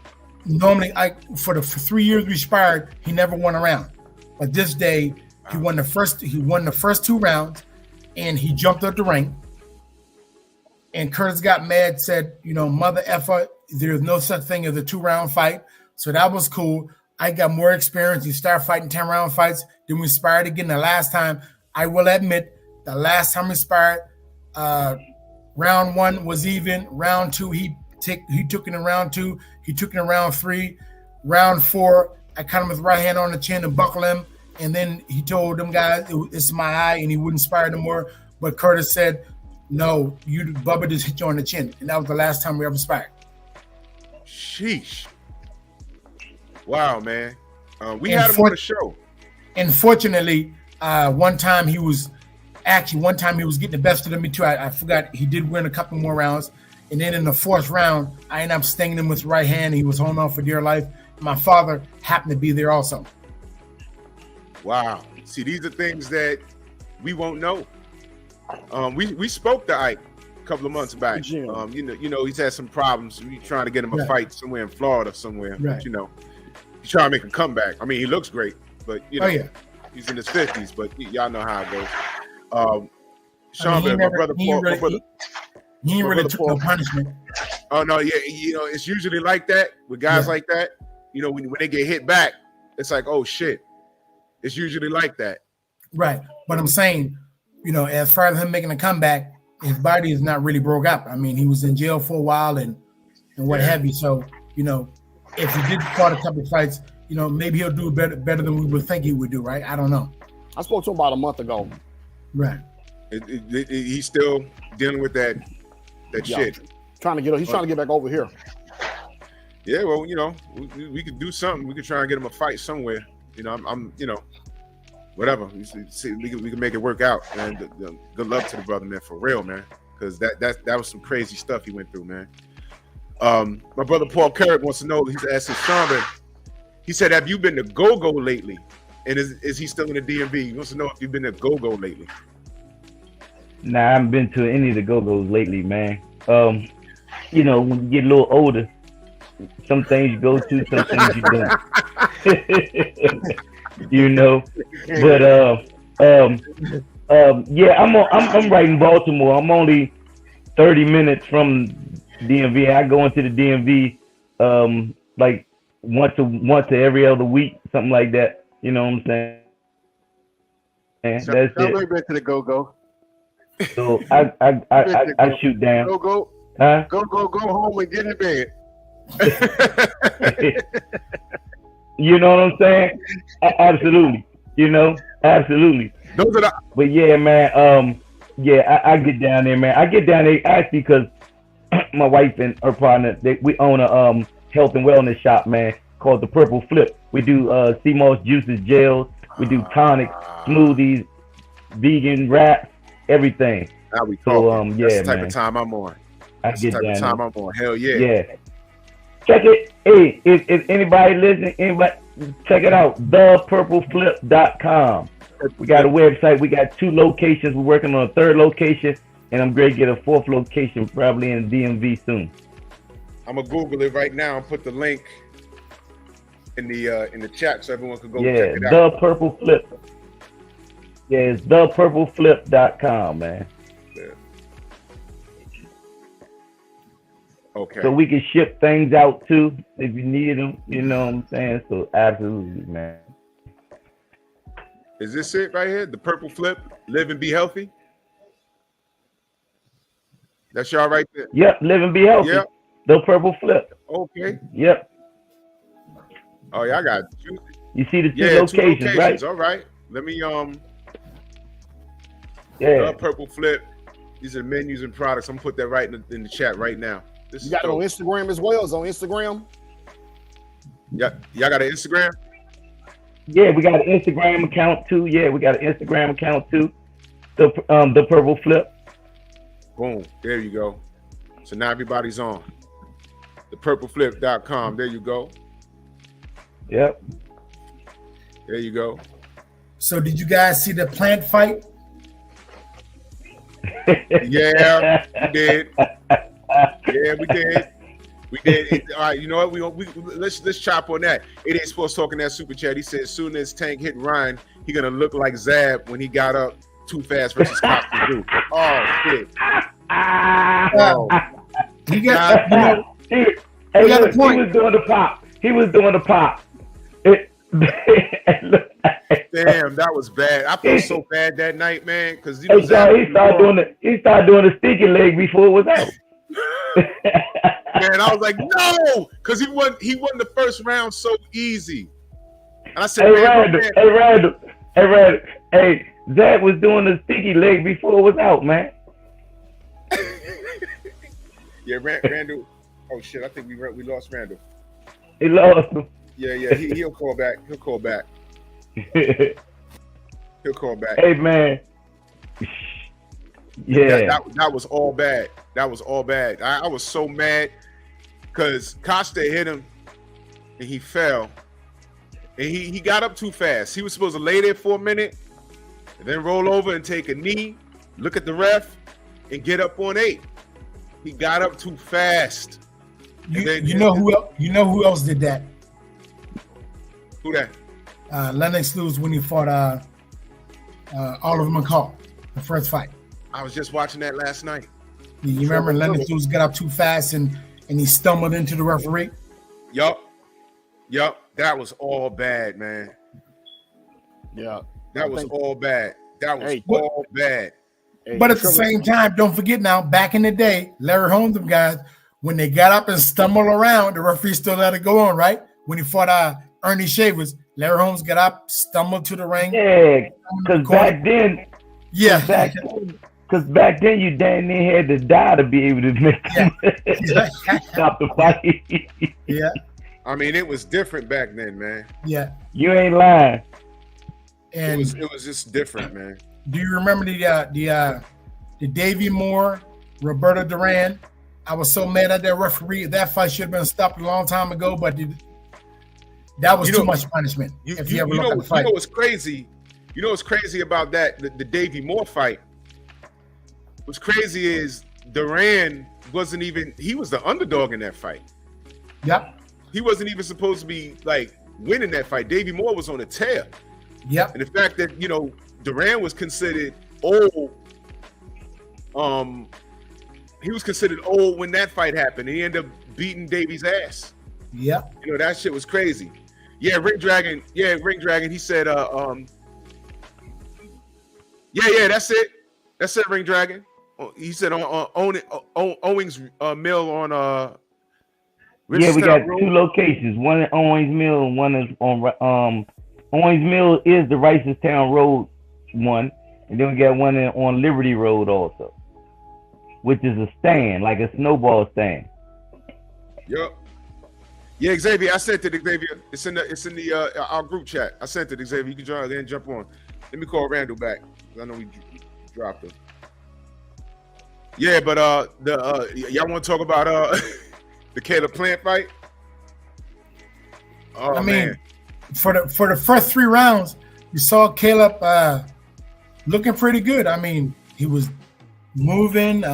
normally for 3 years we sparred, he never won a round, but this day he won the first 2 rounds, and he jumped up the ring. And Curtis got mad, said, mother effer, there's no such thing as a 2-round fight. So that was cool. I got more experience. He started fighting 10-round fights. Then we sparred again the last time. I will admit, the last time we sparred, round 1 was even. Round 2, he took it in round 2. He took it in round 3. Round 4, I caught him with right hand on the chin and buckled him. And then he told them guys, it's my eye, and he wouldn't spar no more. But Curtis said, no, Bubba just hit you on the chin. And that was the last time we ever sparred. Sheesh. Wow, man. We had him on the show. Unfortunately, one time he was getting the best of me too. I forgot he did win a couple more rounds. And then in the 4th round, I ended up stinging him with the right hand. He was holding on for dear life. My father happened to be there also. Wow. See, these are things that we won't know. We spoke to Ike a couple of months back. You know, he's had some problems. We trying to get him a fight somewhere in Florida somewhere. Right. But, you know, he's trying to make a comeback. I mean, he looks great, but you know, he's in his 50s. But y'all know how it goes. Sean, my brother Paul, he ain't really took no punishment. Oh no, yeah, you know, it's usually like that with guys like that. You know, when they get hit back, it's like, oh shit. It's usually like that. Right. But I'm saying, you know, as far as him making a comeback, his body is not really broke up. I mean, he was in jail for a while and what have you. So, you know, if he did fight a couple of fights, you know, maybe he'll do better than we would think he would do, right? I don't know. I spoke to him about a month ago. Right. He's still dealing with that shit. He's trying to get back over here. Yeah, well, you know, we could do something. We could try and get him a fight somewhere. You know, I'm you know, whatever. We can make it work out, man. Good luck to the brother, man, for real, man. Because that was some crazy stuff he went through, man. My brother Paul Kirk wants to know. He's asking Sean. He said, "Have you been to Go-Go lately? And is he still in the DMV? He wants to know if you've been to Go-Go lately." Nah, I haven't been to any of the Go-Go's lately, man. You know, when you get a little older, some things you go to, some things you don't. You know, but yeah, I'm right in Baltimore. I'm only 30 minutes from DMV. I go into the DMV like once every other week, something like that. You know what I'm saying? And that's it. I've been to the Go-Go. So I shoot down. Go. Huh? Go home and get in bed. You know what I'm saying? Absolutely. You know, absolutely. But yeah, man. Yeah, I get down there, man. I get down there actually because my wife and her partner, we own a health and wellness shop, man, called the Purple Flip. We do sea moss juices, gels. We do tonics, smoothies, vegan wraps, everything. Now we talking. So yeah, that's the type man. of time I'm on. That's the type of time I'm on. Hell yeah. Yeah. Check it. Hey, if anybody listening, check it out. thepurpleflip.com. We got a website. We got 2 locations. We're working on a 3rd location, and I'm going to get a 4th location probably in the DMV soon. I'm gonna Google it right now and put the link in the chat so everyone can go check it out. The Purple Flip. Yeah, it's thepurpleflip.com, man. Yeah. Okay. So we can ship things out too if you need them. You know what I'm saying? So absolutely, man. Is this it right here? The Purple Flip, live and be healthy. That's y'all right there. Yep, live and be healthy. Yep. The Purple Flip. Okay. Yep. Oh yeah, I got you see the 2 locations, right? All right. Let me Yeah. Purple Flip. These are the menus and products. I'm gonna put that right in the chat right now. You got it on Instagram as well. It's on Instagram. Yeah, y'all got an Instagram? Yeah, we got an Instagram account too. The Purple Flip. Boom. There you go. So now everybody's on. Thepurpleflip.com. There you go. Yep. There you go. So did you guys see the plant fight? Yeah, we did. Yeah, we did. We did. All right, you know what? Let's chop on that. It ain't supposed to talk in that super chat. He said as soon as Tank hit Ryan, he gonna look like Zab when he got up too fast versus Cops to do. Oh shit. Oh. He got he got the point. He was doing the pop. Damn, that was bad. I felt so bad that night, man. Because he started doing the sticky leg before it was out. Man, I was like, no, because he won the first round so easy. And I said, Randall, hey, Zach was doing the sticky leg before it was out, man. Yeah, Randall. Oh shit, I think we lost Randall. He lost him. Yeah, he'll call back. He'll call back. Hey man. Yeah. That was all bad. That was all bad. I was so mad because Costa hit him and he fell. And he got up too fast. He was supposed to lay there for a minute and then roll over and take a knee, look at the ref, and get up on 8. He got up too fast. You know who else did that? Who that? Lennox Lewis when he fought Oliver McCall, the first fight. I was just watching that last night. You remember Lennox Lewis got up too fast and he stumbled into the referee? Yup. That was all bad, man. Yeah. That was all bad. That was all bad. But at the same time, don't forget now, back in the day, Larry Holmes, them guys, when they got up and stumbled around, the referee still let it go on, right? When he fought Ernie Shavers, Larry Holmes got up, stumbled to the ring. Yeah, because back then, back then you damn near had to die to be able to make stop the fight. Yeah. I mean, it was different back then, man. Yeah. You ain't lying. And it was just different, man. Do you remember the Davey Moore, Roberto Duran? I was so mad at that referee. That fight should have been stopped a long time ago, but that was too much punishment. You know what's crazy? You know what's crazy about that? The Davey Moore fight. What's crazy is Duran wasn't even. He was the underdog in that fight. Yep. He wasn't even supposed to be like winning that fight. Davey Moore was on a tear. Yep. And the fact that Duran was considered old. He was considered old when that fight happened. And he ended up beating Davey's ass. Yep. That shit was crazy. Yeah, Ring Dragon. He said, that's it. That's it, Ring Dragon. He said on Owings Mill on we got 2 locations. One in Owings Mill and one is on Owings Mill is the Ricestown Road one, and then we got one on Liberty Road also, which is a stand, like a snowball stand. Yep. Yeah, Xavier, I sent it, Xavier. It's in the our group chat. I sent it, Xavier. You can join and jump on. Let me call Randall back. I know we dropped him. Yeah, but y'all want to talk about the Caleb Plant fight? Oh, I mean, man. for the first 3 rounds, you saw Caleb looking pretty good. I mean, he was moving.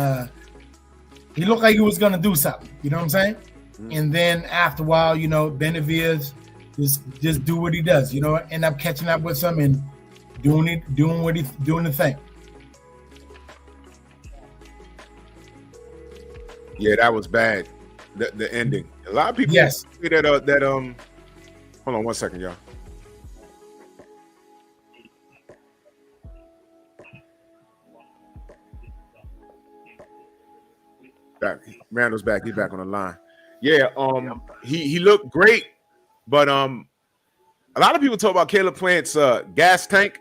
He looked like he was gonna do something. You know what I'm saying? Mm-hmm. And then after a while, Benavidez just do what he does. End up catching up with him and doing the thing. Yeah, that was bad. The ending. A lot of people say that hold on 1 second, y'all. Back. Randall's back. He's back on the line. Yeah, he looked great, but a lot of people talk about Caleb Plant's gas tank,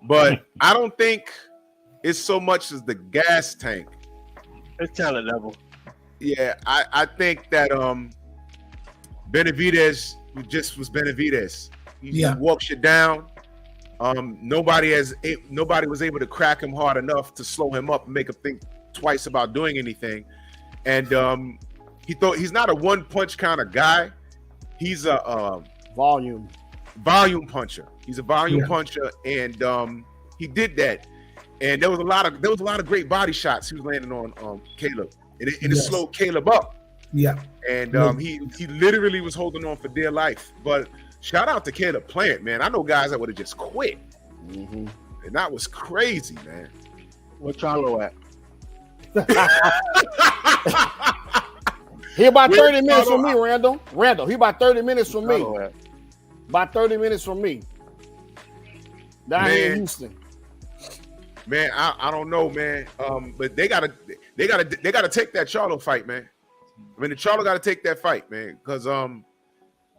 but I don't think it's so much as the gas tank. It's talent level. Yeah, I think that Benavidez just was Benavidez. He walks you down. Nobody was able to crack him hard enough to slow him up and make him think twice about doing anything. And he's not a one punch kind of guy. He's a volume puncher. He's a volume puncher, and he did that. And there was a lot of great body shots he was landing on Caleb, and it slowed Caleb up. Yeah, and he literally was holding on for dear life. But shout out to Caleb Plant, man. I know guys that would have just quit, and that was crazy, man. What Charlo at? He about 30 minutes from me, Randall. He about 30 minutes from me. About 30 minutes from me. Down here in Houston. Man, I don't know, man. But they gotta take that Charlo fight, man. I mean, the Charlo gotta take that fight, man, because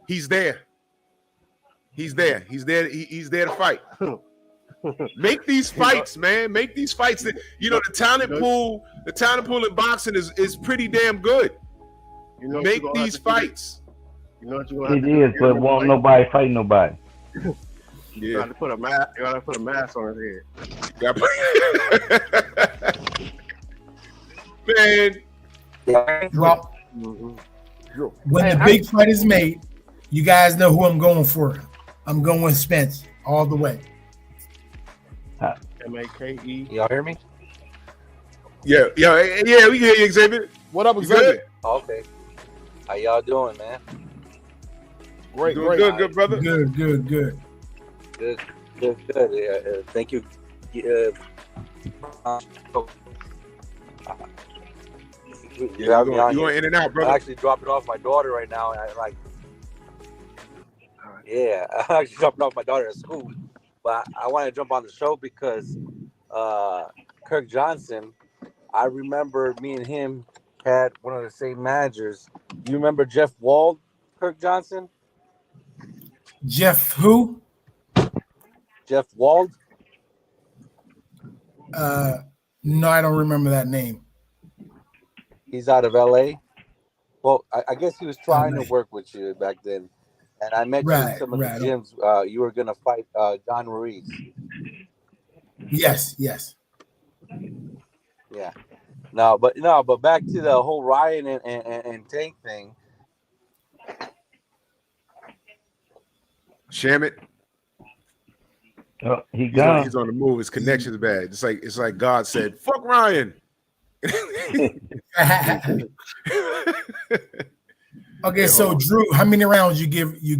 he's there. He's there to fight. Make these fights, man. Make these fights. The talent pool in boxing is pretty damn good. Make these fights. It is, but won't nobody fight nobody. You got to put a mask on his head. Ryan. Well, Drew. when the big fight is made, you guys know who I'm going for. I'm going with Spence all the way. M-A-K-E. Y'all hear me? Yeah, we can hear you, Xavier. What up, You Xavier? good? Okay. How y'all doing, man? Great, Doing great. good, brother. Good. Good. Thank you. You have me on You here. going in and out, I brother. actually dropping off my daughter right now, and I actually dropping off my daughter at school. But I want to jump on the show because Kirk Johnson, I remember me and him had one of the same managers. You remember Jeff Wald, Kirk Johnson? Jeff who? Jeff Wald? No, I don't remember that name. He's out of LA. Well, I guess he was trying to work with you back then. And I met you in some of the gyms. You were going to fight John Ruiz. Yes. Yeah. No, but back to the whole Ryan and Tank thing. Shamit. Oh, he's gone. He's on the move. His connection's bad. It's like God said, "Fuck Ryan." Okay, so Drew, how many rounds you give it? You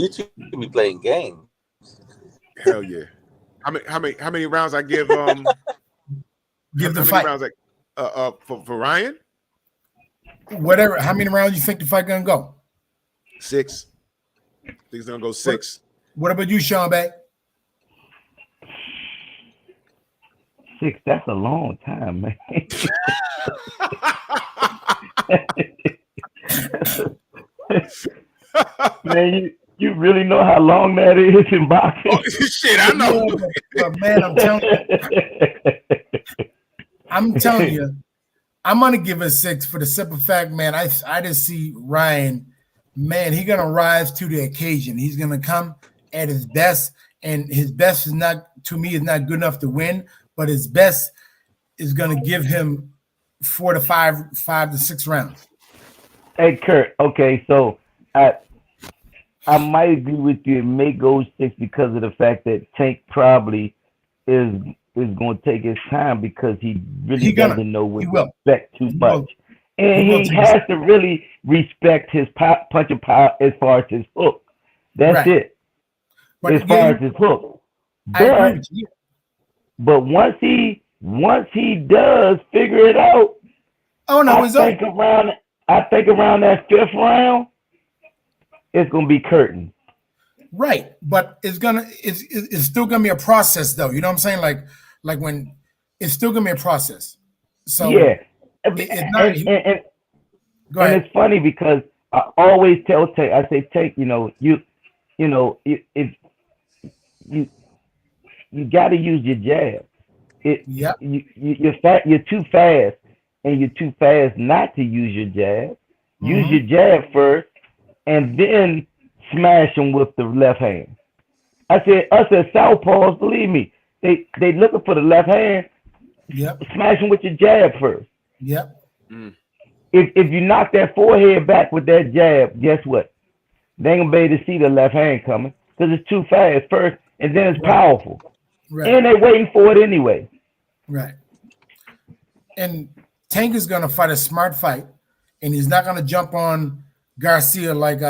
two be playing games. Hell yeah. How many rounds I give Give the how fight. many rounds for Ryan? Whatever. How many rounds you think the fight gonna go? 6. I think it's gonna go 6. What about you, Sean Bay? 6, that's a long time, man. Man, you really know how long that is in boxing? Oh, shit, I know. But man, I'm telling you, I'm gonna give it 6 for the simple fact, man. I just see Ryan, man. He's gonna rise to the occasion. He's gonna come at his best, and his best is not, to me, is not good enough to win. But his best is gonna give him 4 to 5 to 6 rounds. Hey, Kurt. Okay, so I might agree with you. It may go 6 because of the fact that Tank probably is going to take his time because he really doesn't know what to expect too much. And he has to really respect his punching power as far as his hook. That's it. But as far as his hook. But once he does figure it out, I think around that 5th round, it's gonna be curtain. Right, but it's still gonna be a process, though. You know what I'm saying? Like when it's still gonna be a process. So yeah, it's not. Go ahead. And it's funny because I always tell Tank, I say, Tank, if you got to use your jab. You're too fast, and you're too fast not to use your jab. Use your jab first, and then smash them with the left hand. I said southpaws, believe me, they looking for the left hand. Yep. Smash them with your jab first. Yep. If you knock that forehead back with that jab, guess what? They ain't gonna be able to see the left hand coming because it's too fast first, and then it's powerful. Right. And they're waiting for it anyway. Right. And Tank is gonna fight a smart fight, and he's not gonna jump on Garcia like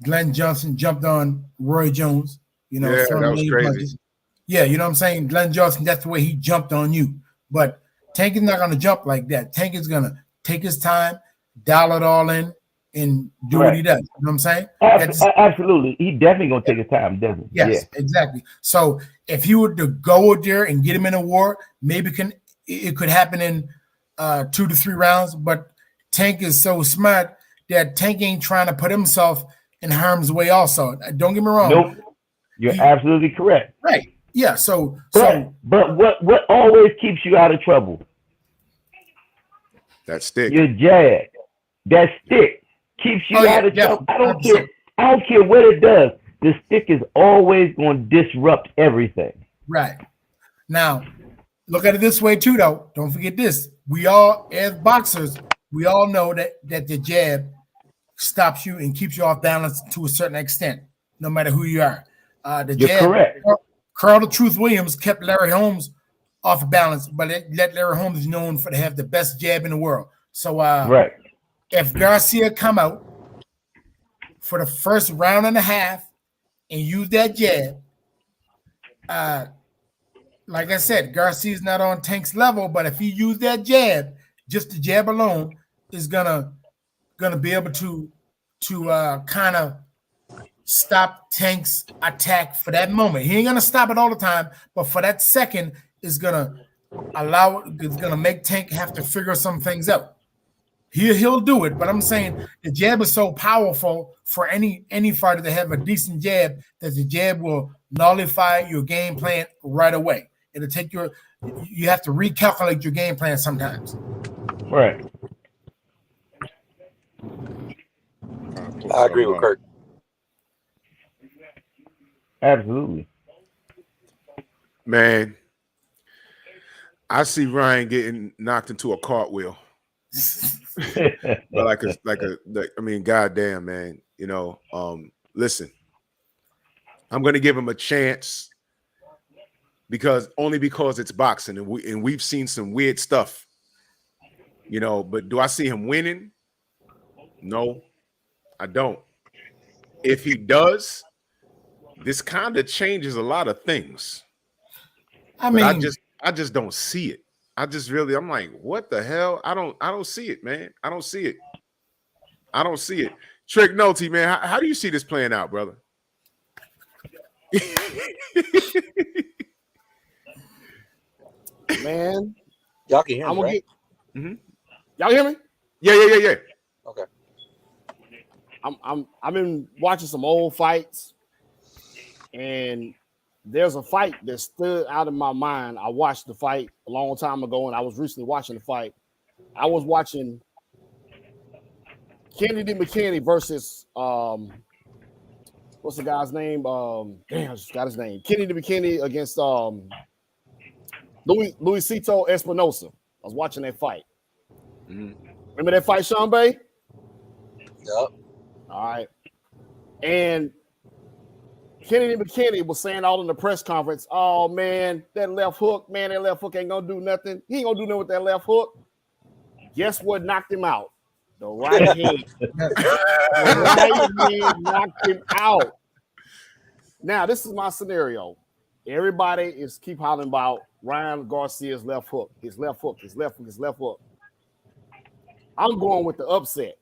Glenn Johnson jumped on Roy Jones. Yeah, that was crazy. Punches. Yeah, you know what I'm saying? Glenn Johnson, that's the way he jumped on you. But Tank is not gonna jump like that. Tank is gonna take his time, dial it all in, and do what he does. You know what I'm saying? Absolutely. He definitely gonna take his time, doesn't he? Yes, exactly. So if you were to go there and get him in a war, maybe it could happen in 2 to 3 rounds. But Tank is so smart that Tank ain't trying to put himself in harm's way. Also, don't get me wrong. Nope. You're absolutely correct. Right. Yeah. So but what always keeps you out of trouble? That stick. Your jab. That stick keeps you out of trouble. I don't care what it does. The stick is always going to disrupt everything. Right. Now, look at it this way too, though. Don't forget this. We all, as boxers, we all know that the jab stops you and keeps you off balance to a certain extent, no matter who you are. The You're jab, correct. Carl the Truth Williams kept Larry Holmes off balance, but it let Larry Holmes known for to have the best jab in the world. So Right. if Garcia come out for the first round and a half and use that jab, like I said, Garcia's not on Tank's level, but if he used that jab, just the jab alone is gonna be able to kind of stop Tank's attack for that moment. He ain't gonna stop it all the time, but for that second, is gonna make Tank have to figure some things out. He'll do it, but I'm saying the jab is so powerful for any fighter to have a decent jab that the jab will nullify your game plan right away. It'll take you have to recalculate your game plan sometimes. Right. I agree with Kirk. Absolutely. Man, I see Ryan getting knocked into a cartwheel. But I mean, goddamn, man. You know, listen, I'm gonna give him a chance because it's boxing, and we've seen some weird stuff. You know, but do I see him winning? No, I don't. If he does, this kind of changes a lot of things. I mean, I just don't see it. I'm like, what the hell? I don't see it, man. I don't see it. Trick Noty, man, how do you see this playing out, brother? Man, y'all can hear me, right? Y'all hear me? Yeah. Okay. I've been watching some old fights, and there's a fight that stood out in my mind. I watched the fight a long time ago, and I was recently watching the fight. I was watching Kennedy McKinney versus what's the guy's name? Damn, I just got his name. Kennedy McKinney against Luisito Espinosa. I was watching that fight. Remember that fight, Sean Bay? Yep. All right. And Kennedy McKinney was saying all in the press conference, oh, man, that left hook ain't going to do nothing. He ain't going to do nothing with that left hook. Guess what knocked him out? The right hand. The right hand knocked him out. Now, this is my scenario. Everybody is keep hollering about Ryan Garcia's left hook. His left hook. I'm going with the upset.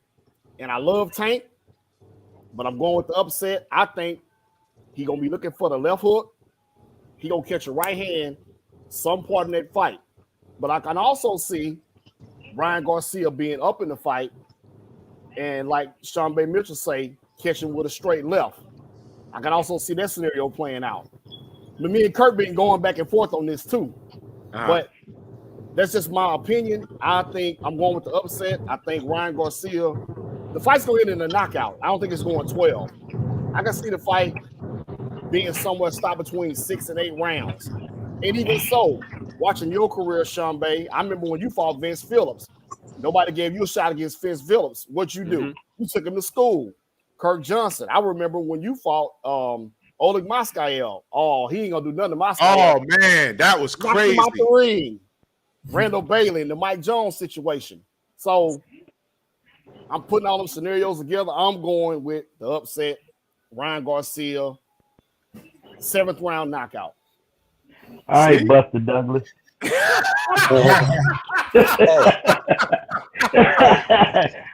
And I love Tank, but I'm going with the upset. I think he's going to be looking for the left hook. He going to catch a right hand some part in that fight. But I can also see Ryan Garcia being up in the fight and, like Sean Bay Mitchell say, catching with a straight left. I can also see that scenario playing out. But me and Kirk been going back and forth on this too. But that's just my opinion. I think I'm going with the upset. I think Ryan Garcia, the fight's going to end in a knockout. I don't think it's going 12. I can see the fight being somewhere stopped between 6 and 8 rounds. And even so, watching your career, Sean Bay, I remember when you fought Vince Phillips. Nobody gave you a shot against Vince Phillips. What'd you do? You took him to school. Kirk Johnson. I remember when you fought Oleg Moskael. Oh, he ain't gonna do nothing to Moskael. Oh man, that was crazy. Knocked him out the ring. Randall Bailey in the Mike Jones situation. So I'm putting all them scenarios together. I'm going with the upset, Ryan Garcia, 7th round knockout. All right, Buster Douglas.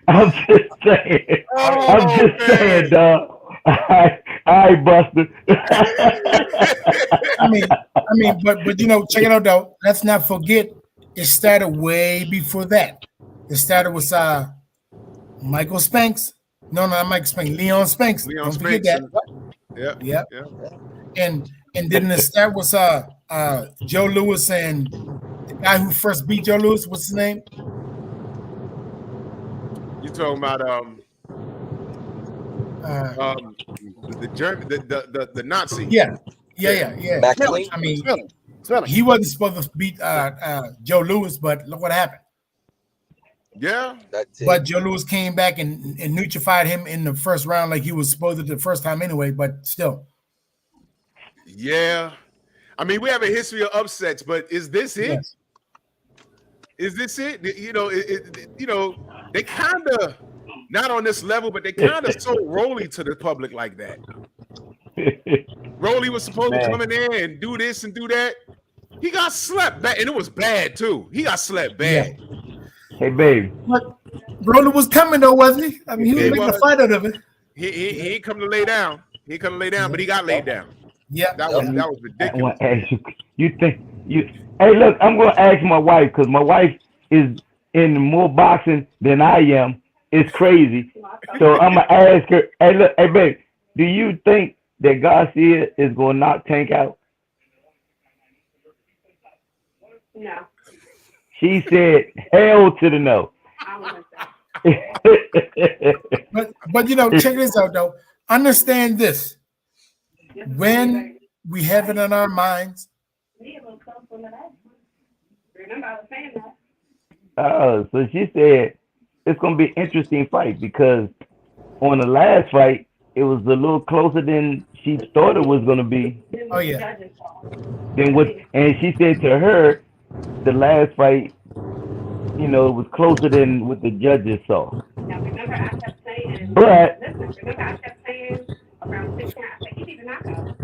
I'm just saying, dog. All right, Buster. I mean, but you know, check it out though. Let's not forget it started way before that. It started with Michael Spanks. No, not Mike Spanks. Leon Spanks. Don't forget that. Yeah. And then it start with Joe Louis and the guy who first beat Joe Louis. What's his name? You talking about the German, the Nazi? Yeah. Back I mean, He wasn't supposed to beat Joe Louis, but look what happened. Yeah. But Joe Louis came back and neutralified him in the first round like he was supposed to the first time anyway, but still. Yeah. I mean, we have a history of upsets, but is this it? Yes. Is this it? You know, they kind of not on this level, but they kind of sold Rolly to the public like that. Rolly was supposed to come in there and do this and do that. He got slept bad, and it was bad too. He got slept bad. Yeah. Hey, baby. But Rolly was coming though, wasn't he? I mean, he was making a fight out of it. He ain't come to lay down. He ain't come to lay down, but he got laid down. Yeah, that was ridiculous. I want to ask you think you? Hey, look, I'm going to ask my wife because my wife is in more boxing than I am. It's crazy. So I'm gonna ask her. Hey, look, hey, babe, do you think that Garcia is going to knock Tank out? No. She said, "Hell to the no." But you know, check this out though. Understand this. When we have it in our minds. Oh, so she said it's gonna be an interesting fight because on the last fight it was a little closer than she thought it was gonna be. Oh yeah. Then what? And she said to her, the last fight, you know, it was closer than what the judges saw. Now remember, I kept saying. But Remember, I kept saying around 6 rounds. I said, you need a knockout.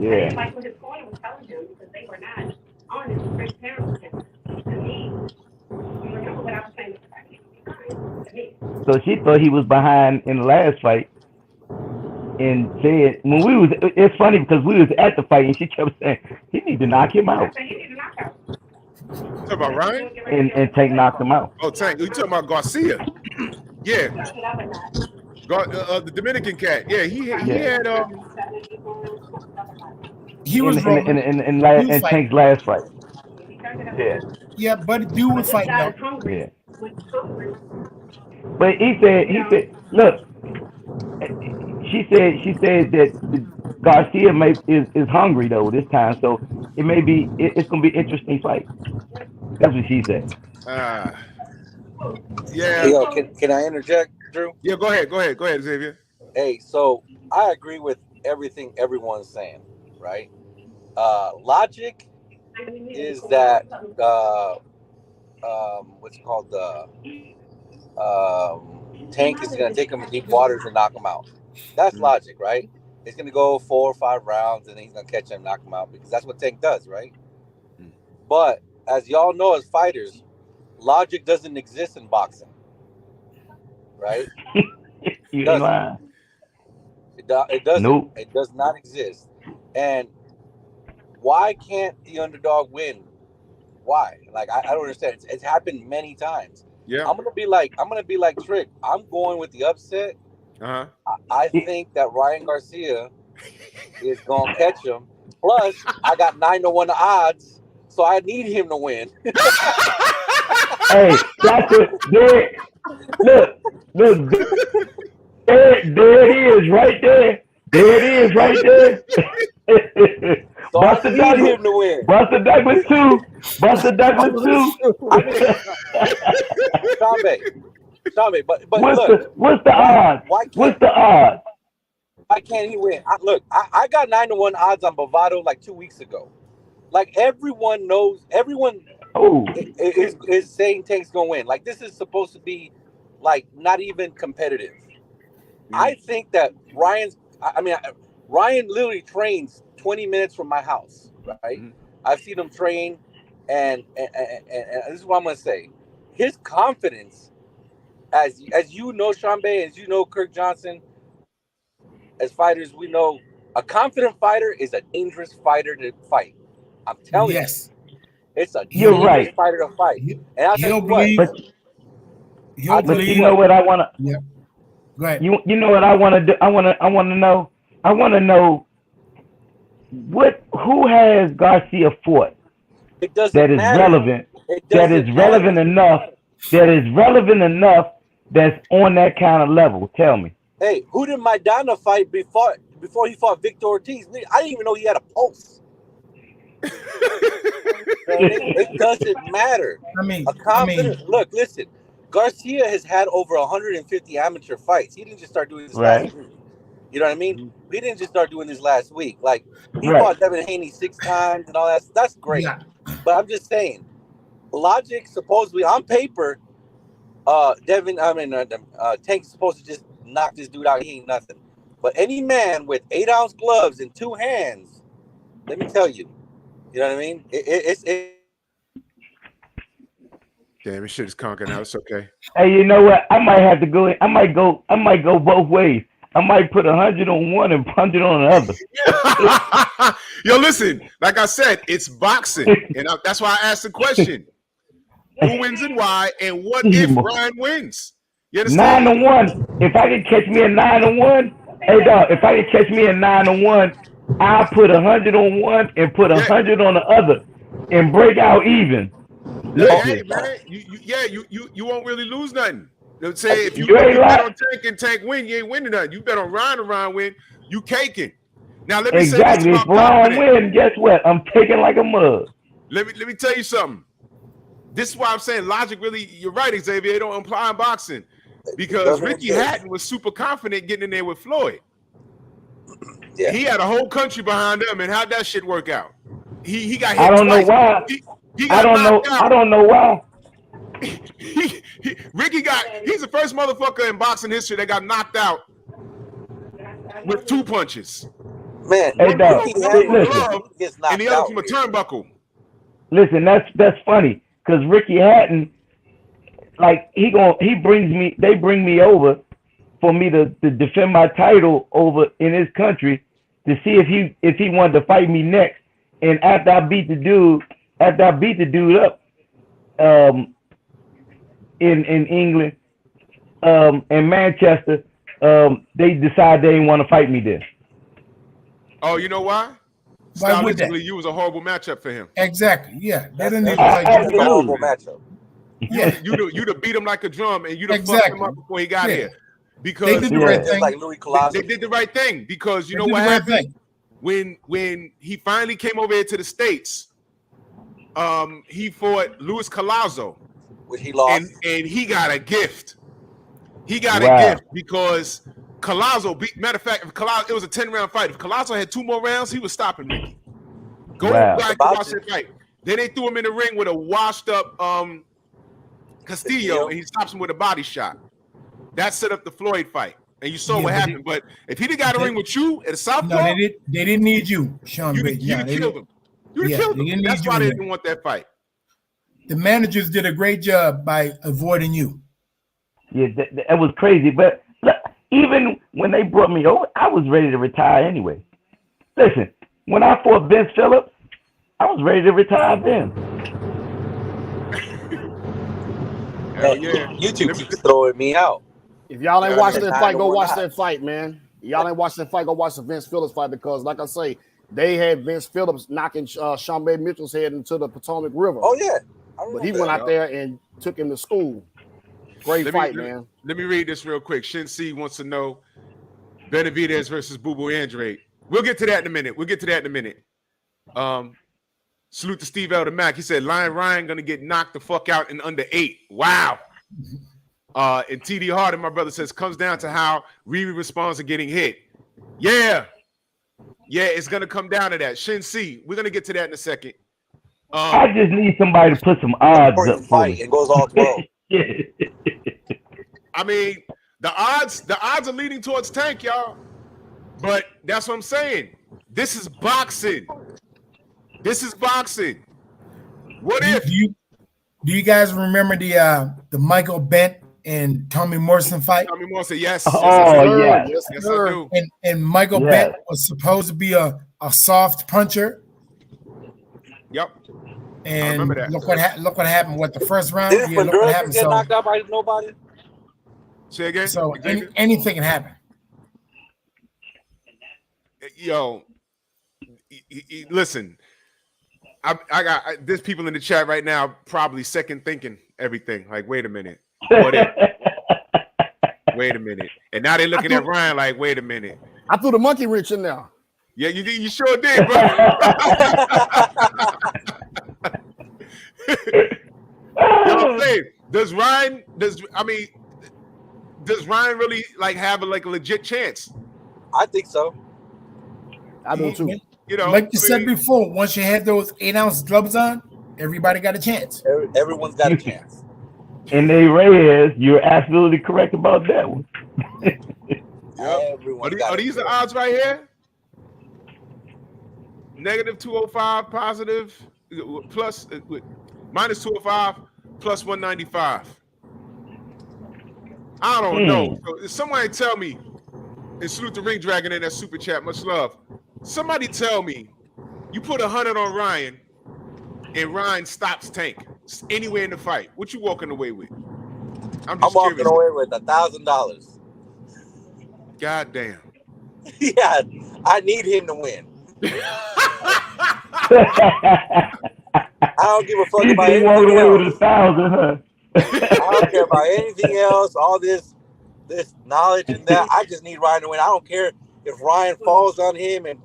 yeah. Like what his corner was telling him because they were not honest and transparent with him. To me, you remember what I was saying to me. So she thought he was behind in the last fight, and said when we was. It's funny because we was at the fight and she kept saying he need to knock him out. I said, you need a knockout. You talking about Ryan? And Tank knocked him out. Oh, Tank, you talking about Garcia? Yeah. The Dominican cat. Yeah, he had he was in Tank's last fight. Yeah. Yeah, but dude was fighting out. Yeah. But he said, look, she said that Garcia is hungry though this time, so it may be it's gonna be an interesting fight. That's what she said. Yeah. Yo, can I interject, Drew? Yeah, go ahead, Xavier. Hey, so I agree with everything everyone's saying, right? Logic is that what's it called, Tank is gonna take him in deep waters and knock him out. That's logic, right? It's gonna go 4 or 5 rounds and then he's gonna catch him and knock him out because that's what Tank does, right? But as y'all know as fighters, logic doesn't exist in boxing, right? You lying. It doesn't. Nope. It does not exist. And why can't the underdog win? Why? Like I don't understand. It's happened many times. Yeah. I'm gonna be like Trick. I'm going with the upset. Uh-huh. I think that Ryan Garcia is gonna catch him. Plus, I got 9-1 odds, so I need him to win. Hey, that's it. Look, there it is right there. There it is right there. So Buster I need Douglas, him to win. Buster Douglas too. Buster Douglas too. Sean Bay, but what's the odds? What's the odds? Why can't he win? I got 9-1 odds on Bovado like 2 weeks ago. Like everyone knows, everyone is saying Tank's gonna win. Like this is supposed to be like not even competitive. I think that Ryan literally trains 20 minutes from my house, right? I've seen him train, and this is what I'm gonna say. His confidence, as you know, Sean Bay, as you know, Kirk Johnson, as fighters, we know a confident fighter is a dangerous fighter to fight. I'm telling you, it's a dangerous fighter to fight. And I'll tell you what, but you know what I want to. Yeah. Go ahead. You know what I want to do? I want to know. I want to know who has Garcia fought that is relevant. That is relevant enough. That is relevant enough. That's on that kind of level. Tell me. Hey, who did Maidana fight before he fought Victor Ortiz? I didn't even know he had a pulse. It doesn't matter. I mean, Look, listen. Garcia has had over 150 amateur fights. He didn't just start doing this last week. You know what I mean? He didn't just start doing this last week. Like, he fought Devin Haney 6 times and all that. That's great. Yeah. But I'm just saying, logic supposedly on paper, Tank's supposed to just knock this dude out. He ain't nothing. But any man with 8-ounce gloves and 2 hands, let me tell you, you know what I mean? It's Damn, this shit is conking out. It's okay. Hey, you know what? I might have to go in. I might go both ways. I might put 100 on one and 100 on the other. Yo, listen, like I said, it's boxing. And that's why I asked the question. Who wins and why? And what if Ryan wins? You understand? 9-1. If I can catch me a 9-1, hey dog, if I can catch me a 9-1, I'll put 100 on one and put 100 on the other and break out even. Hey, man, you won't really lose nothing. Let's say if you bet on Tank and Tank win, you ain't winning nothing. You bet on Ryan and Ryan win, you caking. Now let me say this if Ryan win, guess what? I'm taking like a mug. Let me tell you something. This is why I'm saying logic really, you're right, Xavier, don't apply in boxing. Because Ricky Hatton was super confident getting in there with Floyd. Yeah. He had a whole country behind him, and how'd that shit work out? He got hit I don't twice. know why. I don't know why. He's the first motherfucker in boxing history that got knocked out with 2 punches. Man, hey, dog, and the other from a turnbuckle. Listen, that's funny because Ricky Hatton, like they bring me over for me to defend my title over in his country to see if he wanted to fight me next. And after I beat the dude up in England, in Manchester, they decided they didn't want to fight me there. Oh, you know why? Stylistically, you was a horrible matchup for him. Exactly. Yeah, they didn't even like a horrible matchup. Yeah, you'd have beat him like a drum, and you'd have fucked him up before he got here. Because they did the right thing. Like Louis Colasso. They did the right thing because you know what happened when he finally came over here to the States. He fought Luis Colasso, which he lost, and he got a gift. He got a gift because Colasso beat. Matter of fact, if Colasso, it was a 10-round fight. If Colasso had 2 more rounds, he was stopping Ricky. Go back and watch that fight. Then they threw him in the ring with a washed-up Castillo, and he stops him with a body shot. That set up the Floyd fight, and you saw what happened. But if he'd have got a ring with you at the Southpaw, they didn't need you, Sean. You'd have killed him. You'd have killed him. That's why they didn't want that fight. The managers did a great job by avoiding you. Yeah, that was crazy. But look, even when they brought me over, I was ready to retire anyway. Listen, when I fought Vince Phillips, I was ready to retire then. YouTube keeps throwing me out. If y'all ain't watched that fight, go watch that fight, man. Y'all ain't watched that fight, go watch the Vince Phillips fight because, like I say, they had Vince Phillips knocking Sean Bay Mitchell's head into the Potomac River. Oh, yeah. But he went out there and took him to school. Great fight, man. Let me read this real quick. Shin C wants to know Benavidez versus Boo Boo Andrade. We'll get to that in a minute. Salute to Steve Elder Mack. He said Lion Ryan gonna get knocked the fuck out in under 8. Wow. And TD Harden, my brother, says comes down to how Riri responds to getting hit. Yeah, it's gonna come down to that. Shin C, we're gonna get to that in a second. I just need somebody to put some odds up for me. It goes all 12. I mean, the odds are leading towards Tank, y'all. But that's what I'm saying. This is boxing. What if? Do you guys remember the Michael Bent and Tommy Morrison fight? Tommy Morrison, yes. Oh, yeah. Yes, I do. And Michael Bent was supposed to be a soft puncher. Yep. And look what happened. What, the first round? Didn't Fridayz get knocked out by nobody? Say again. So anything can happen. Yo, listen. I got there's people in the chat right now probably second thinking everything. Like, wait a minute. What if? Wait a minute. And now they're looking at Ryan like, wait a minute. I threw the monkey wrench in there. Yeah, you sure did, bro. Does Ryan really like have a legit chance? I think so. I do too. You know, like you said before, once you had those 8-ounce gloves on, everybody got a chance. Everyone's got a chance. And they Reyes, you're absolutely correct about that one. Are these the odds right here? Negative 205, positive plus minus 205, plus 195. I don't know. So somebody tell me, and salute the Ring Dragon in that super chat. Much love. Somebody tell me, you put 100 on Ryan, and Ryan stops Tank anywhere in the fight. What you walking away with? I'm walking away with $1,000. God damn. Yeah, I need him to win. I don't give a fuck about anything else. Huh? I don't care about anything else. All this knowledge and that. I just need Ryan to win. I don't care if Ryan falls on him and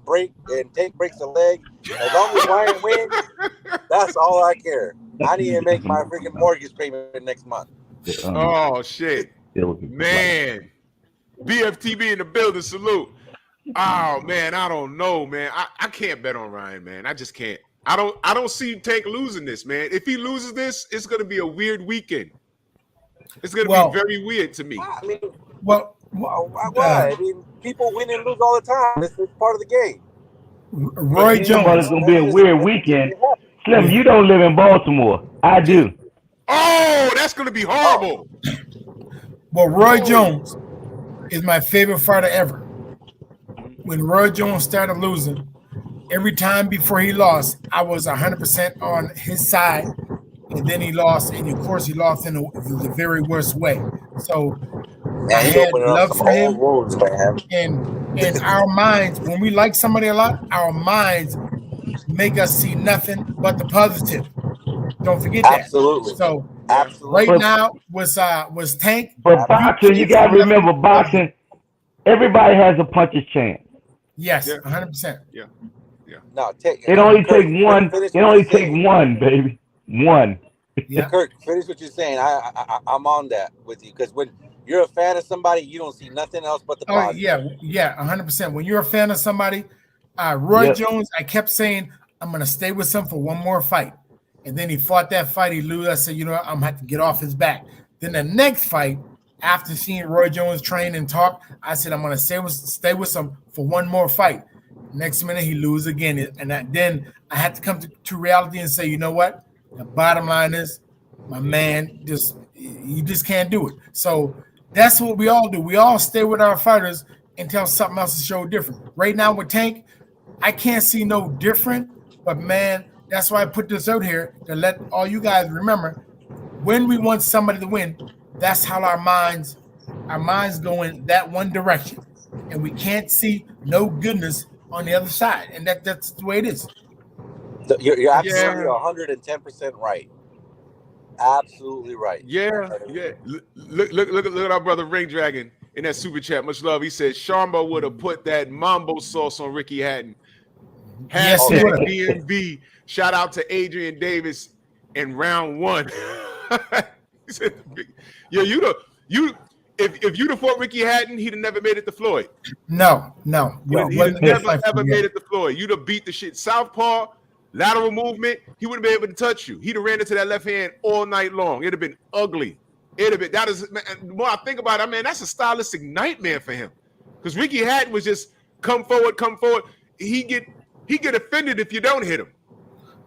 Tank breaks a leg. As long as Ryan wins, that's all I care. I need to make my freaking mortgage payment next month. Oh shit, man! BFTB in the building. Salute. Oh man, I don't know, man. I can't bet on Ryan, man. I just can't. I don't see Tank losing this, man. If he loses this, it's gonna be a weird weekend. It's gonna be very weird to me. I mean, why? I mean, people win and lose all the time. It's part of the game. Roy Jones. It's gonna be a weird weekend. Slim, you don't live in Baltimore. I do. Oh, that's gonna be horrible. Well, Roy Jones is my favorite fighter ever. When Roy Jones started losing, every time before he lost, I was 100% on his side, and then he lost, and of course he lost in the very worst way. So I had love for him, and in our minds, when we like somebody a lot, our minds make us see nothing but the positive. Don't forget that. Absolutely. So absolutely. Right now was Tank. But boxing, you gotta remember, boxing, everybody has a puncher's chance. Yes, 100%. Yeah. No, it only takes one. It only takes one, baby. One. Yeah. Kirk, finish what you're saying. I'm on that with you, because when you're a fan of somebody, you don't see nothing else but the positive. Yeah, 100%. When you're a fan of somebody, Roy Jones, I kept saying I'm gonna stay with him for one more fight, and then he fought that fight. He lose. I said, you know what? I'm gonna have to get off his back. Then the next fight, after seeing Roy Jones train and talk, I said I'm gonna stay with him for one more fight. Next minute he lose again, and then I had to come to reality and say, you know what? The bottom line is, my man, you just can't do it. So that's what we all do. We all stay with our fighters until something else is shown different. Right now with Tank, I can't see no different. But man, that's why I put this out here to let all you guys remember: when we want somebody to win, that's how our minds go in that one direction, and we can't see no goodness on the other side, and that's the way it is. You're absolutely 110% right. Absolutely right. Yeah. Look at our brother Ring Dragon in that super chat. Much love. He said Sharma would have put that mambo sauce on Ricky Hatton. Hashtag DMV. Shout out to Adrian Davis in round 1. He said, "Yo, if you'd have fought Ricky Hatton, he'd have never made it to Floyd. No. He'd have never made it to Floyd. You'd have beat the shit. Southpaw, lateral movement, he wouldn't be able to touch you. He'd have ran into that left hand all night long. It'd have been ugly. The more I think about it, man, that's a stylistic nightmare for him. Because Ricky Hatton was just come forward. He get offended if you don't hit him.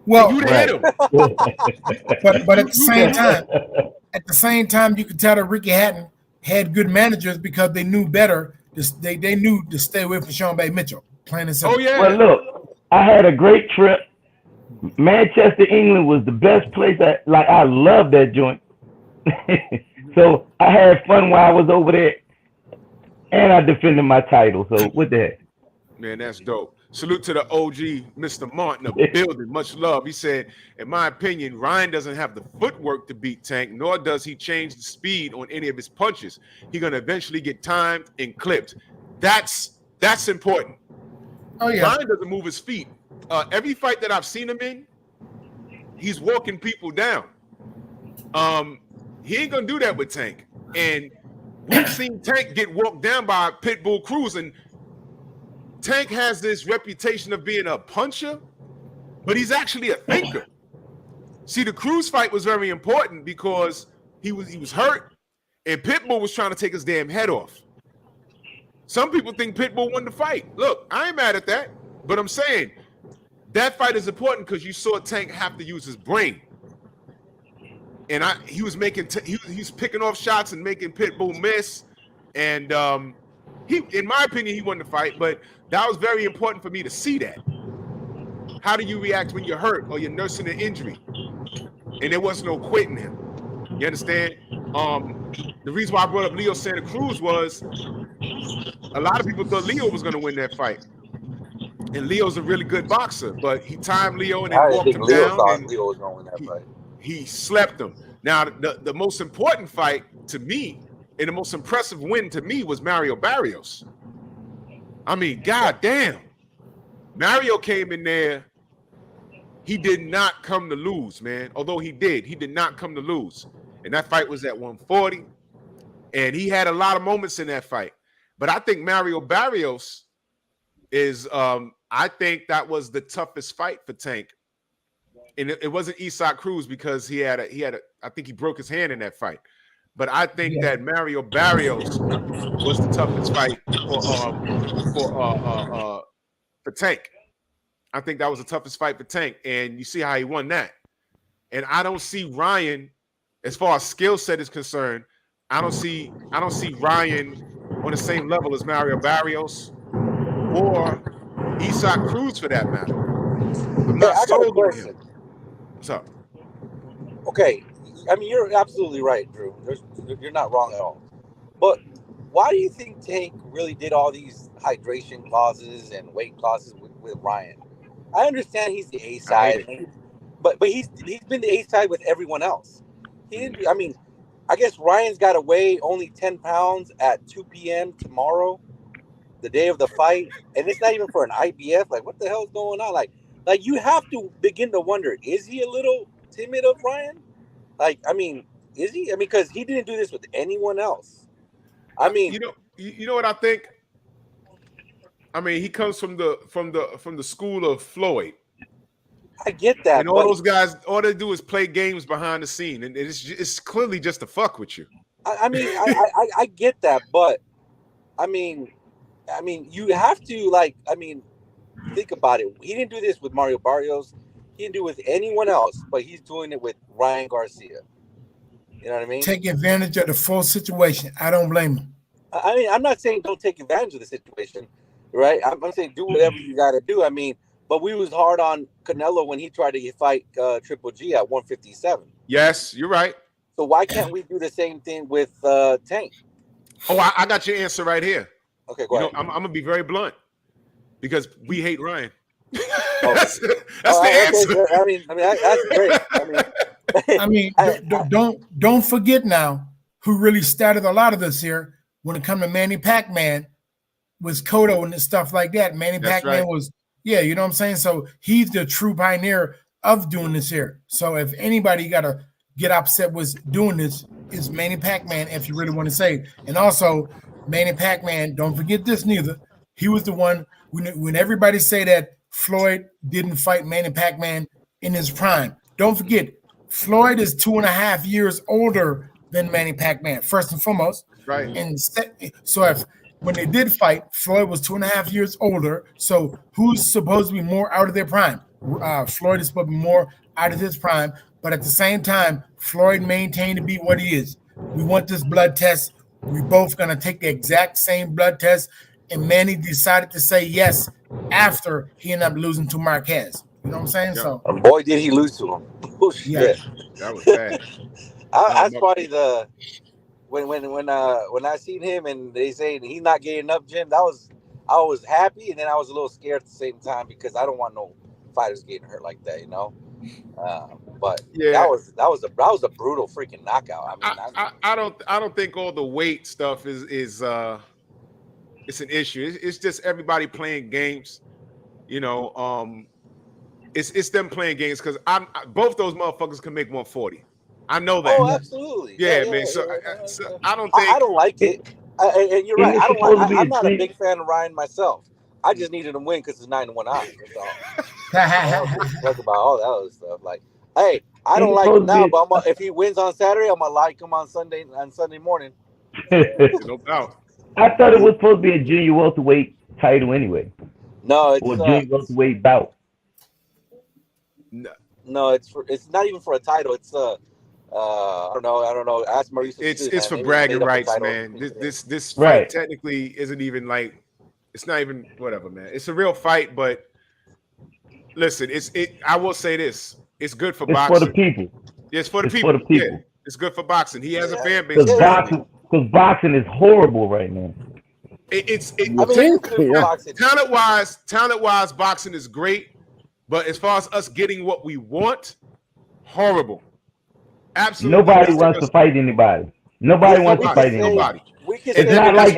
Well, you hit him. but at the same time, you could tell that Ricky Hatton had good managers because they knew better. They knew to stay away from Sean Bay Mitchell. Plain and simple. Oh yeah. Well, look, I had a great trip. Manchester, England was the best place. I love that joint. So I had fun while I was over there, and I defended my title. So what the heck? Man, that's dope. Salute to the OG, Mr. Martin of the building. Much love. He said, in my opinion, Ryan doesn't have the footwork to beat Tank, nor does he change the speed on any of his punches. He's going to eventually get timed and clipped. That's important. Oh, yeah. Ryan doesn't move his feet. Every fight that I've seen him in, he's walking people down. He ain't gonna do that with Tank. And we've seen Tank get walked down by Pitbull Cruz, and Tank has this reputation of being a puncher, but he's actually a thinker. See, the Cruz fight was very important because he was hurt, and Pitbull was trying to take his damn head off. Some people think Pitbull won the fight. Look, I ain't mad at that, but I'm saying that fight is important because you saw Tank have to use his brain. And he was picking off shots and making Pitbull miss. And in my opinion, he won the fight, but that was very important for me to see that. How do you react when you're hurt or you're nursing an injury? And there was no quitting him. You understand? The reason why I brought up Leo Santa Cruz was a lot of people thought Leo was going to win that fight. And Leo's a really good boxer, but he timed Leo and then walked him down. And Leo was going to win that fight. He slept him. Now, the most important fight to me and the most impressive win to me was Mario Barrios. I mean, goddamn. Mario came in there. He did not come to lose, man. Although he did not come to lose. And that fight was at 140. And he had a lot of moments in that fight. But I think Mario Barrios is, I think that was the toughest fight for Tank. And it wasn't Isaac Cruz because he had I think he broke his hand in that fight. But I think that Mario Barrios was the toughest fight for Tank. I think that was the toughest fight for Tank, and you see how he won that. And I don't see Ryan, as far as skill set is concerned, I don't see Ryan on the same level as Mario Barrios or Isaac Cruz for that matter. I'm not sold on him. What's up? Okay, I mean, you're absolutely right, Drew. You're not wrong at all. But why do you think Tank really did all these hydration clauses and weight clauses with Ryan? I understand he's the A side, but he's been the A side with everyone else. He didn't. I mean, I guess Ryan's got to weigh only 10 pounds at 2 p.m. tomorrow, the day of the fight, and it's not even for an IBF. Like, what the hell's going on? Like you have to begin to wonder: is he a little timid of Ryan? Like, I mean, is he? I mean, because he didn't do this with anyone else. I mean, you know what I think? I mean, he comes from the school of Floyd. I get that. And all those guys, all they do is play games behind the scene, and it's clearly just to fuck with you. I mean, I get that, but I mean, you have to think about it. He didn't do this with Mario Barrios. He didn't do it with anyone else, but he's doing it with Ryan Garcia. You know what I mean? Take advantage of the full situation. I don't blame him. I mean, I'm not saying don't take advantage of the situation, right? I'm saying do whatever you got to do. I mean, but we was hard on Canelo when he tried to fight Triple G at 157. Yes, you're right. So why can't we do the same thing with Tank? Oh, I got your answer right here. Okay, go ahead. I'm gonna be very blunt because we hate Ryan. Oh. that's the answer. I mean, that's great. I mean, don't forget now who really started a lot of this here when it comes to Manny Pacman was Cotto and stuff like that. Manny Pacman was, you know what I'm saying? So he's the true pioneer of doing this here. So if anybody got to get upset with doing this, is Manny Pacman, if you really want to say it. And also, Manny Pacman, don't forget this neither. He was the one, when everybody say that Floyd didn't fight Manny Pacman in his prime, don't forget, Floyd is 2.5 years older than Manny Pacman, first and foremost. Right. And so when they did fight, Floyd was 2.5 years older. So who's supposed to be more out of their prime? Floyd is supposed to be more out of his prime. But at the same time, Floyd maintained to be what he is. We want this blood test. We both going to take the exact same blood test. And Manny decided to say yes after he ended up losing to Marquez. You know what I'm saying? Yeah. So, And boy, did he lose to him. Oh, shit. That was bad. That's probably when I seen him and they say he's not getting up, Jim. I was happy and then I was a little scared at the same time because I don't want no fighters getting hurt like that, you know. But that was a brutal freaking knockout. I mean, I don't think all the weight stuff is it's an issue. It's just everybody playing games, you know. It's them playing games because both those motherfuckers can make 140. I know that. Oh, absolutely. Yeah, man. So I don't think I don't like it. And you're right. It's I don't supposed to like. be I'm a not a treat. big fan of Ryan myself. I just needed him to win because it's 9-1 odds. I don't give a fuck about all that other stuff. Like, hey, I don't like him now, but if he wins on Saturday, I'm gonna like him on Sunday morning. no doubt. I thought it was supposed to be a junior welterweight title anyway. No, it's or junior welterweight bout. No, it's not even for a title. It's I don't know. Ask Maurice. It's for bragging rights, man. This fight Right. technically isn't even like, it's not even whatever, man. It's a real fight, but listen, I will say this: it's good for boxing. For the people. It's for the It's people. for the people. Yeah, it's good for boxing. He has a fan base. Because boxing is horrible right now. Talent wise, boxing is great, but as far as us getting what we want, horrible. Absolutely. Nobody wants to fight anybody. Nobody wants to fight anybody. It's not like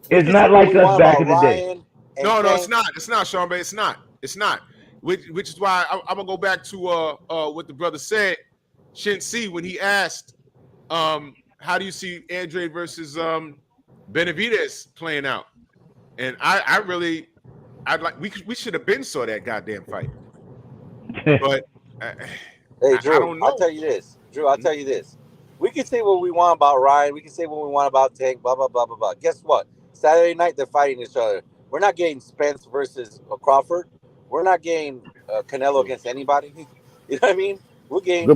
it's not like us back in the day. No, it's not. It's not, Sean Bay. It's not. It's not. Which is why I'm gonna go back to what the brother said, Shin C, when he asked, how do you see Andre versus Benavidez playing out? And we should have been saw that goddamn fight. But hey, Drew, I don't know. I'll tell you this. Drew, I'll tell you this. We can say what we want about Ryan. We can say what we want about Tank, blah, blah, blah, blah, blah. Guess what? Saturday night, they're fighting each other. We're not getting Spence versus Crawford. We're not getting Canelo against anybody. You know what I mean? We're getting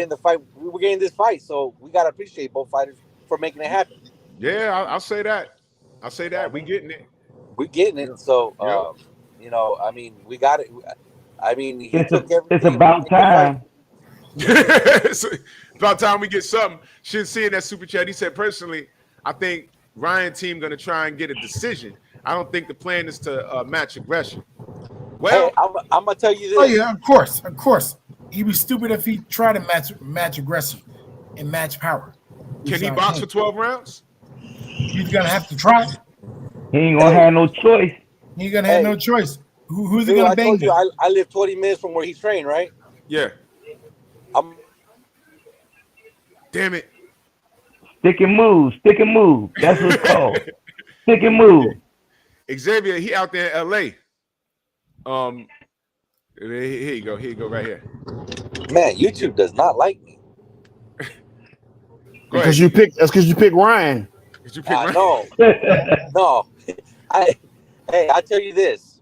the fight. We're getting this fight. So we got to appreciate both fighters for making it happen. Yeah, I'll say that. I'll say that. We getting it. We're getting it. So, I mean, we got it. I mean, it's about time. It's about time we get something. Should see in that super chat. He said, personally, I think Ryan team going to try and get a decision. I don't think the plan is to match aggression. Well, hey, I'm going to tell you this. Oh, yeah, of course. He'd be stupid if he tried to match aggression and match power. Can he box for 12 rounds? He's going to have to try. He ain't going to have no choice. He ain't going to have no choice. Who's he going to bang? I live 20 minutes from where he trained, right? Yeah. Damn it. Stick and move. That's what it's called. Stick and move. Xavier, he out there in LA. Here you go right here. Man, YouTube does not like me. Because you pick Ryan. No. I tell you this.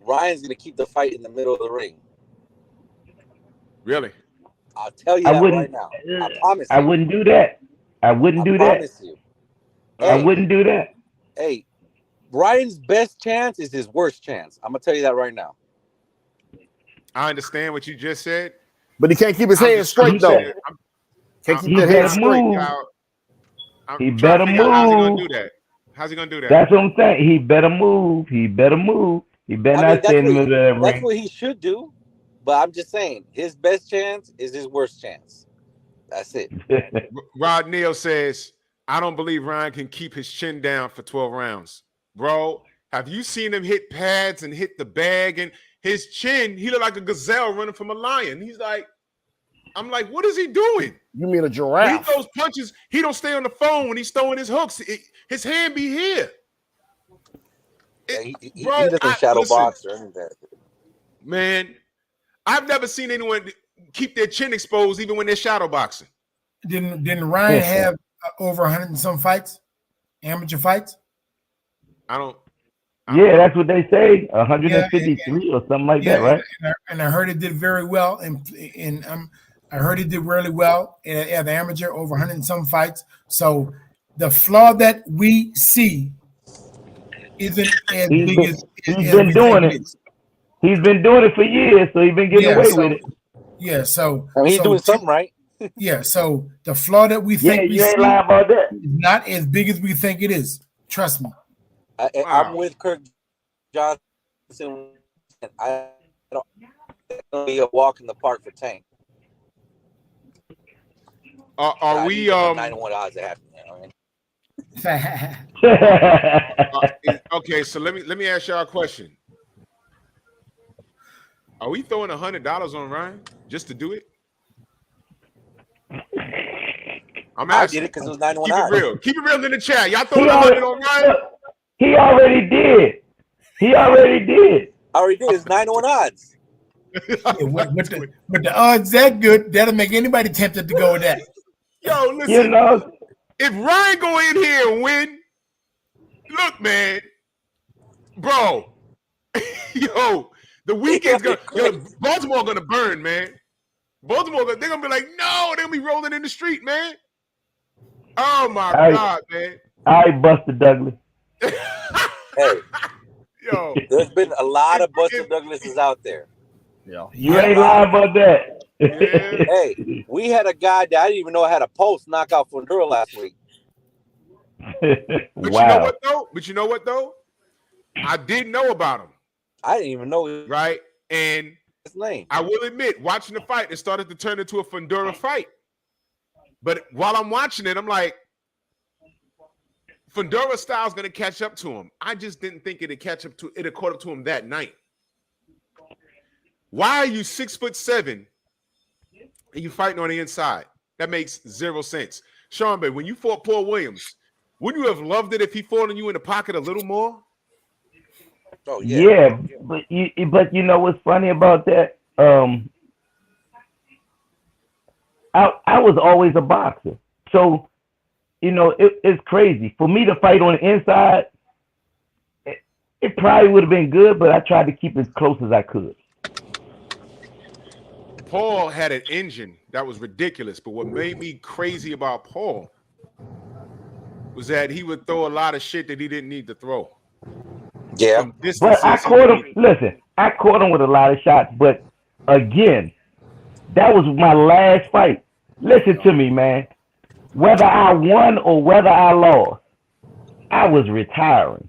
Ryan's gonna keep the fight in the middle of the ring. Really? I'll tell you that right now. I promise you. I wouldn't do that. I wouldn't do that. You. I wouldn't do that. Hey, Ryan's best chance is his worst chance. I'm gonna tell you that right now. I understand what you just said, but he can't keep his hands straight though. Can't keep his hands straight. He better move. How's he gonna do that? That's what I'm saying. He better move. He better not stay in the middle of that ring. That's what he should do. But I'm just saying, his best chance is his worst chance. That's it. Rod Neal says, I don't believe Ryan can keep his chin down for 12 rounds. Bro, have you seen him hit pads and hit the bag? And his chin, he looked like a gazelle running from a lion. I'm like, what is he doing? You mean a giraffe? When he throws punches, he don't stay on the phone when he's throwing his hooks. His hand be here. He doesn't shadow box or anything. Man, I've never seen anyone keep their chin exposed even when they're shadow boxing. Didn't Ryan have over 100 and some fights, amateur fights? Yeah, that's what they say. 153 or something like that, right? And I heard it did very well, and I heard it did really well at the amateur, over 100 and some fights. So the flaw that we see isn't as big as he's been doing it. He's been doing it for years, so he's been getting away with it. Yeah, so I mean, he's doing something right. Yeah, so the flaw that we think we you ain't see lying about that. is not as big as we think it is. Trust me. I'm with Kirk Johnson. I don't be a walk in the park for Tank. Are we 9-1 odds to happen? Okay, so let me ask y'all a question. Are we throwing $100 on Ryan just to do it? I'm I asking. did it because it was 9 to 1 Keep it odds. real. Keep it real in the chat. Y'all throwing that money on Ryan? He already did. He already did. I already did. It's 9 to 1 odds. Yeah, with the odds that good, that'll make anybody tempted to go with that. Yo, listen. You know, If Ryan go in here and win, look, man, bro, yo, the weekend's Baltimore gonna burn, man. Baltimore, they're gonna be like, no, they're gonna be rolling in the street, man. Oh my God, man. All right, Buster Douglas. Hey, yo, there's been a lot of Buster Douglases out there. Yeah. You ain't lying about that. Yeah. Hey, we had a guy that I didn't even know had a post knock out Fundura last week. But you know what though? I didn't know about him. I didn't even know. Right? And his name. I will admit, watching the fight, it started to turn into a Fundura fight. But while I'm watching it, I'm like, Fundura style's gonna catch up to him. I just didn't think it'd caught up to him that night. Why are you 6'7" and you fighting on the inside? That makes zero sense. Sean, but when you fought Paul Williams, wouldn't you have loved it if he fought on you in the pocket a little more? Oh yeah. Yeah, but you know what's funny about that? I was always a boxer, so you know it's crazy for me to fight on the inside. It probably would have been good, but I tried to keep as close as I could. Paul had an engine that was ridiculous, but what made me crazy about Paul was that he would throw a lot of shit that he didn't need to throw. Yeah. But I caught him. Listen, I caught him with a lot of shots, but again, that was my last fight. Listen to me, man. Whether I won or whether I lost, I was retiring.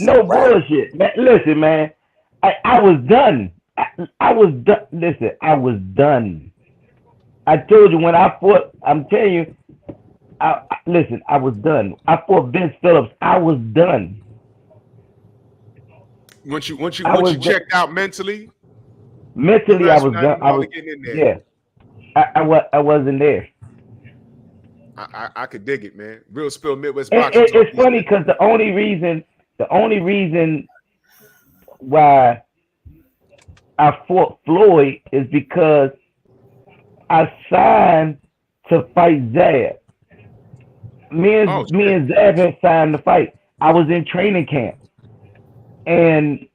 No bullshit, man. Listen, man. I was done. I was done. Listen, I was done. I told you when I fought, I'm telling you, listen, I was done. I fought Vince Phillips. I was done. Once you checked out mentally? Mentally, I was done. I was getting in there. Yeah. I wasn't there. I could dig it, man. Real Spill Midwest And Boxing. it's funny because the only reason why I fought Floyd is because I signed to fight Zab. Me and Zab had signed to fight. I was in training camp, and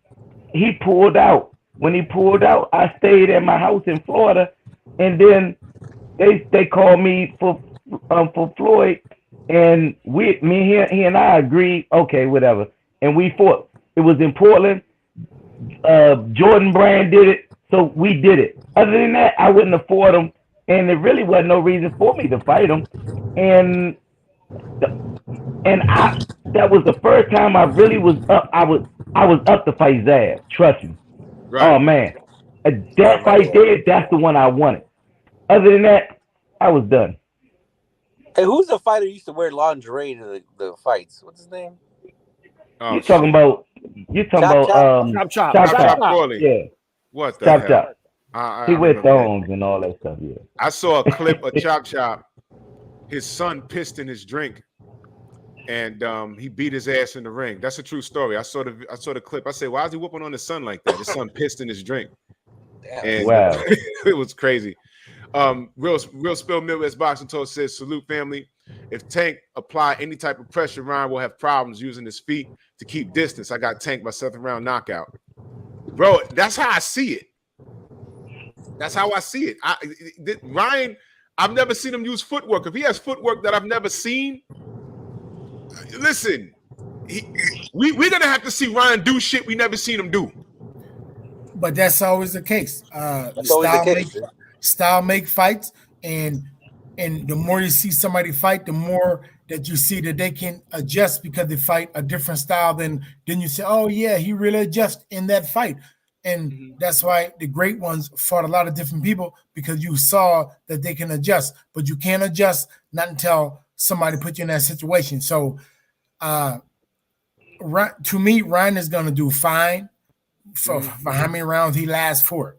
he pulled out. When he pulled out, I stayed at my house in Florida, and then they called me for Floyd, and he and I agreed, okay, whatever, and we fought. It was in Portland. Jordan Brand did it, so we did it. Other than that, I wouldn't have fought him, and there really wasn't no reason for me to fight him. And that was the first time I really was up. I was up to fight Zab. Trust me. Right. Oh man, that fight there, that's the one I wanted. Other than that, I was done. Hey, who's the fighter who used to wear lingerie to the fights? What's his name? You're talking about Chop. Yeah. What the Chop hell? Chop. He wear thongs and all that stuff. Yeah. I saw a clip of Chop Chop. His son pissed in his drink, and he beat his ass in the ring. That's a true story. I saw the clip. I said, why is he whooping on his son like that? His son pissed in his drink. And wow. It was crazy. Real Spill Midwest Boxing Talk says, salute family. If Tank apply any type of pressure, Ryan will have problems using his feet to keep distance. I got tanked by 7th round knockout. Bro, that's how I see it. That's how I see it. Ryan, I've never seen him use footwork. If he has footwork that I've never seen, listen, we're going to have to see Ryan do shit we never seen him do. But that's always the case. Style make fights, and the more you see somebody fight, the more that you see that they can adjust because they fight a different style. Then you say, oh yeah, he really adjusts in that fight. And that's why the great ones fought a lot of different people, because you saw that they can adjust, but you can't adjust not until somebody put you in that situation. So to me, Ryan is going to do fine for how many rounds he lasts for.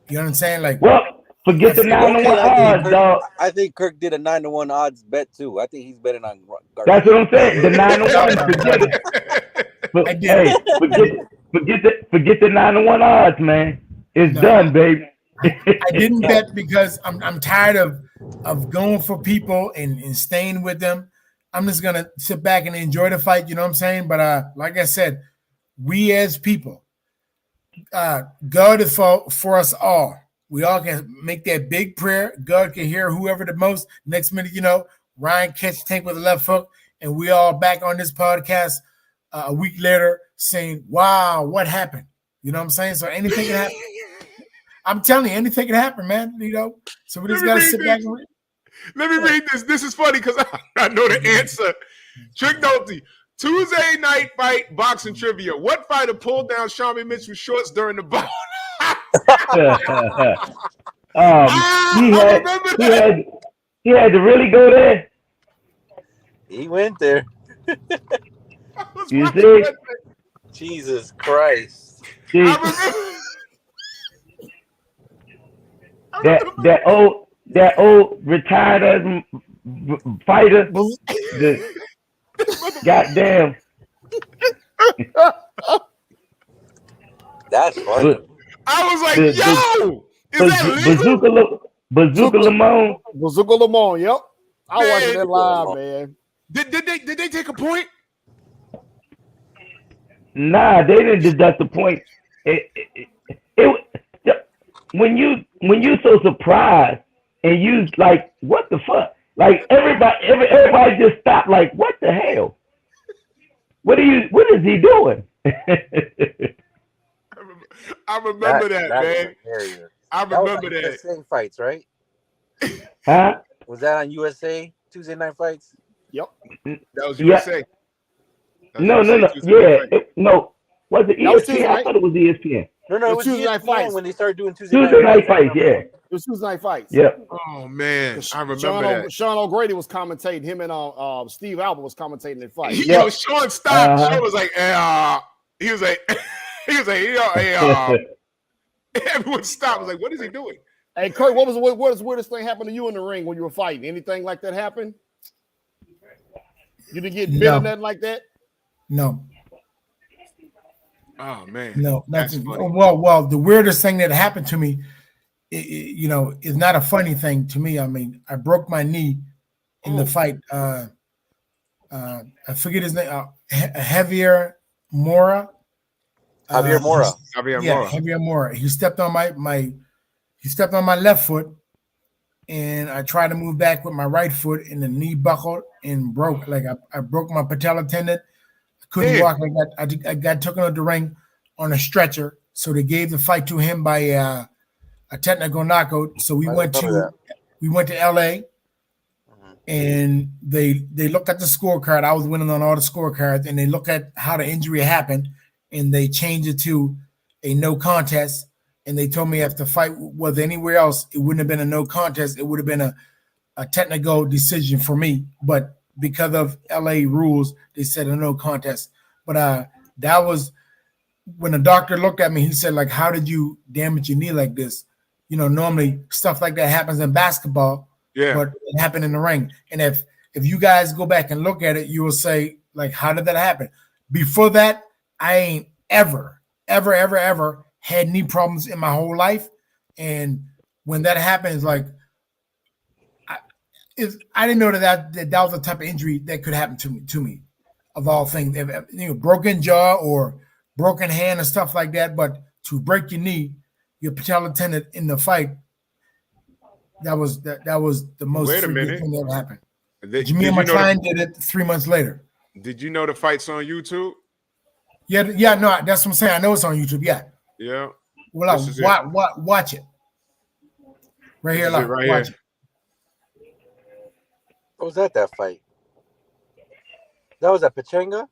You know what I'm saying? Like, well, Forget the 9-1 odds, dog. I think Kirk did a 9-1 odds bet too. I think he's betting on Garcia. That's what I'm saying. The 9-1, forget it. Hey, forget the 9-1 odds, man. It's done, baby. I didn't bet because I'm tired of going for people and staying with them. I'm just gonna sit back and enjoy the fight. You know what I'm saying? But like I said, we as people, God is for us all. We all can make that big prayer. God can hear whoever the most. Next minute, you know, Ryan catch Tank with a left hook, and we all back on this podcast a week later saying, "Wow, what happened?" You know what I'm saying? So anything can happen. I'm telling you, anything can happen, man. You know, so we just gotta sit back and read. Let me read this. This is funny because I know the answer. Trick Nolte. Tuesday night fight boxing trivia. What fighter pulled down Sharmy Mitchell's shorts during the bout? He had to really go there. He went there. You see? Jesus Christ. That old retired fighter. Goddamn. That's funny. I was like, yo, is that legal? Bazooka Lamone. Bazooka Lamone, yep. I watched that live, man. Did they take a point? Nah, they didn't deduct the point. When you so surprised and you like, what the fuck? Like everybody just stopped. Like, what the hell? What is he doing? I remember that man. I remember that. USA fights, right? Huh? Was that on USA Tuesday Night Fights? Yep. That was USA. No. Yeah. No. Was it ESPN? I thought it was ESPN. No, it was Tuesday Night Fights. when they started doing Tuesday Night Fights, yeah. It was Tuesday Night Fights. Yeah. Oh man, I remember that. Sean O'Grady was commentating. Him and Steve Albert was commentating the fight. Yo, Sean stopped. Sean was like, he was like, everyone stopped. I was like, what is he doing? Hey, Kurt, what was the weirdest thing happened to you in the ring when you were fighting? Anything like that happen? You didn't get bit or nothing like that? No. Oh man. No, nothing. Well, the weirdest thing that happened to me, is not a funny thing to me. I mean, I broke my knee in the fight. I forget his name. Javier Mora. Javier Mora. Javier Mora. He stepped on my left foot, and I tried to move back with my right foot, and the knee buckled and broke. Like I broke my patella tendon. Couldn't walk. I got taken out the ring on a stretcher. So they gave the fight to him by a technical knockout. So we went to LA, and they looked at the scorecard. I was winning on all the scorecards, and they looked at how the injury happened, and they changed it to a no contest. And they told me if the fight was anywhere else, it wouldn't have been a no contest. It would have been a technical decision for me, but because of LA rules, they said a no contest. But that was when the doctor looked at me, he said, like, how did you damage your knee like this? Normally stuff like that happens in basketball, but it happened in the ring. And if you guys go back and look at it, you will say, like, how did that happen? Before that, I ain't ever had knee problems in my whole life. And when that happens, like, I didn't know that was the type of injury that could happen to me, of all things. Broken jaw or broken hand and stuff like that. But to break your knee, your patella tendon in the fight, that was the most freakish thing that ever happened. Jamil McClain did it 3 months later. Did you know the fight's on YouTube? Yeah, no, that's what I'm saying. I know it's on YouTube. Yeah. Well, watch it. Right here, watch it. What was that fight? That was at Pachanga?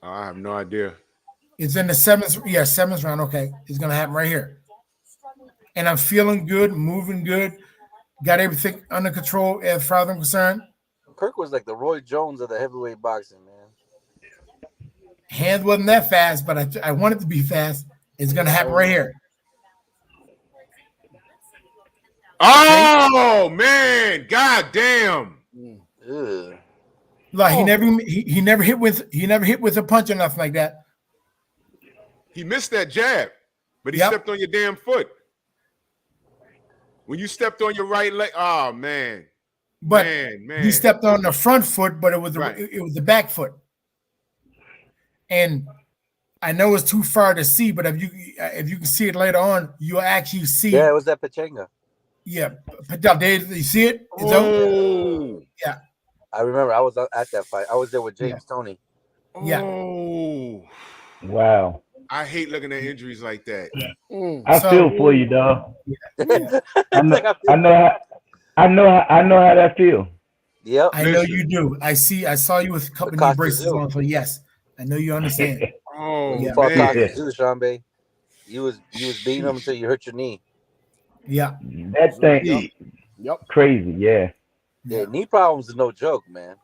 I have no idea. It's in the seventh round. Okay. It's going to happen right here. And I'm feeling good, moving good, got everything under control as far as I'm concerned. Kirk was like the Roy Jones of the heavyweight boxing, man. Hands wasn't that fast, but I wanted to be fast. It's going to happen right here. Oh man, god damn. Ugh. Like he never hit with a punch or nothing like that. He missed that jab, but he stepped on your damn foot. When you stepped on your right leg, oh man. But man. he stepped on the front foot, but it was the back foot. And I know it's too far to see, but if you can see it later on, you'll actually see. Yeah, it was that pachanga. Yeah, you see it? It's over. Yeah. I remember I was at that fight. I was there with James Toney. Yeah. Oh. Wow. I hate looking at injuries like that. I feel for you, dog. I know how that feel. Yep. I know you do. I saw you with a couple of knee braces on, so yes, I know you understand. Oh, you fought Takazu, Sean Bay. You was beating him until you hurt your knee. Yeah. That thing. Crazy. Yeah. Yeah. Knee problems is no joke, man.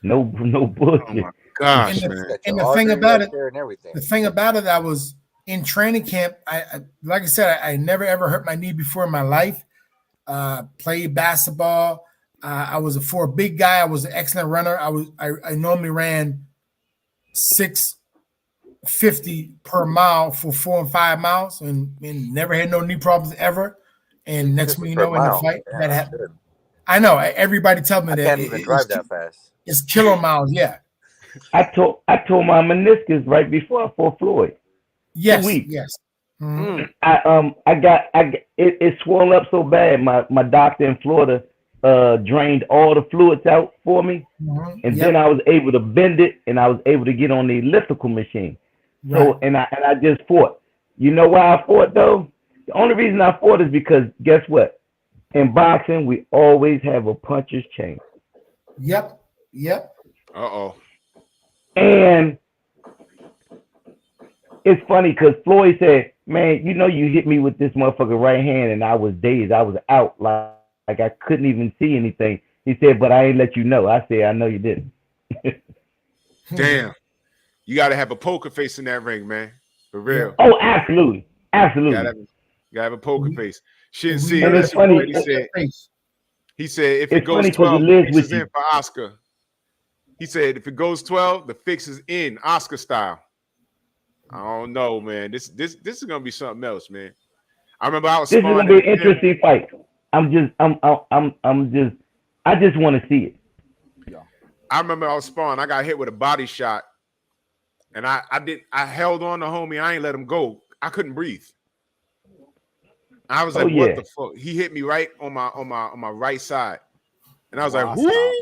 No bullshit. Oh my gosh, and man. The thing about it, and everything. the thing about it, I was in training camp. I like I said, I never ever hurt my knee before in my life. Played basketball. I was for a big guy. I was an excellent runner. I normally ran 650 per mile for 4 and 5 miles, and never had no knee problems ever. And next thing you know, in the fight, that happened. I know everybody tell me I that. Can't even drive that fast. It's kilo miles. Yeah. I tore my meniscus right before I fought Floyd. Yes. 2 weeks. Yes. Mm-hmm. It swelled up so bad. My doctor in Florida drained all the fluids out for me, and then I was able to bend it, and I was able to get on the elliptical machine. Right. So and I just fought. You know why I fought though? The only reason I fought is because guess what? In boxing, we always have a puncher's chain. Yep. Uh-oh. And it's funny because Floyd said, man, you know you hit me with this motherfucking right hand and I was dazed. I was out like I couldn't even see anything. He said, but I ain't let you know. I said, I know you didn't. Damn. You got to have a poker face in that ring, man. For real. Oh, absolutely. Absolutely. You gotta have a poker face. Shit, see, and it's funny. He said if it goes 12, the fix is in for Oscar. He said if it goes 12, the fix is in, Oscar style. I don't know, man. This is gonna be something else, man. I remember I was. This is gonna be an interesting fight. I just want to see it. Yeah. I remember I was sparring. I got hit with a body shot, and I held on to homie. I ain't let him go. I couldn't breathe. I was like, what the fuck? He hit me right on my right side. And I was like, whoo!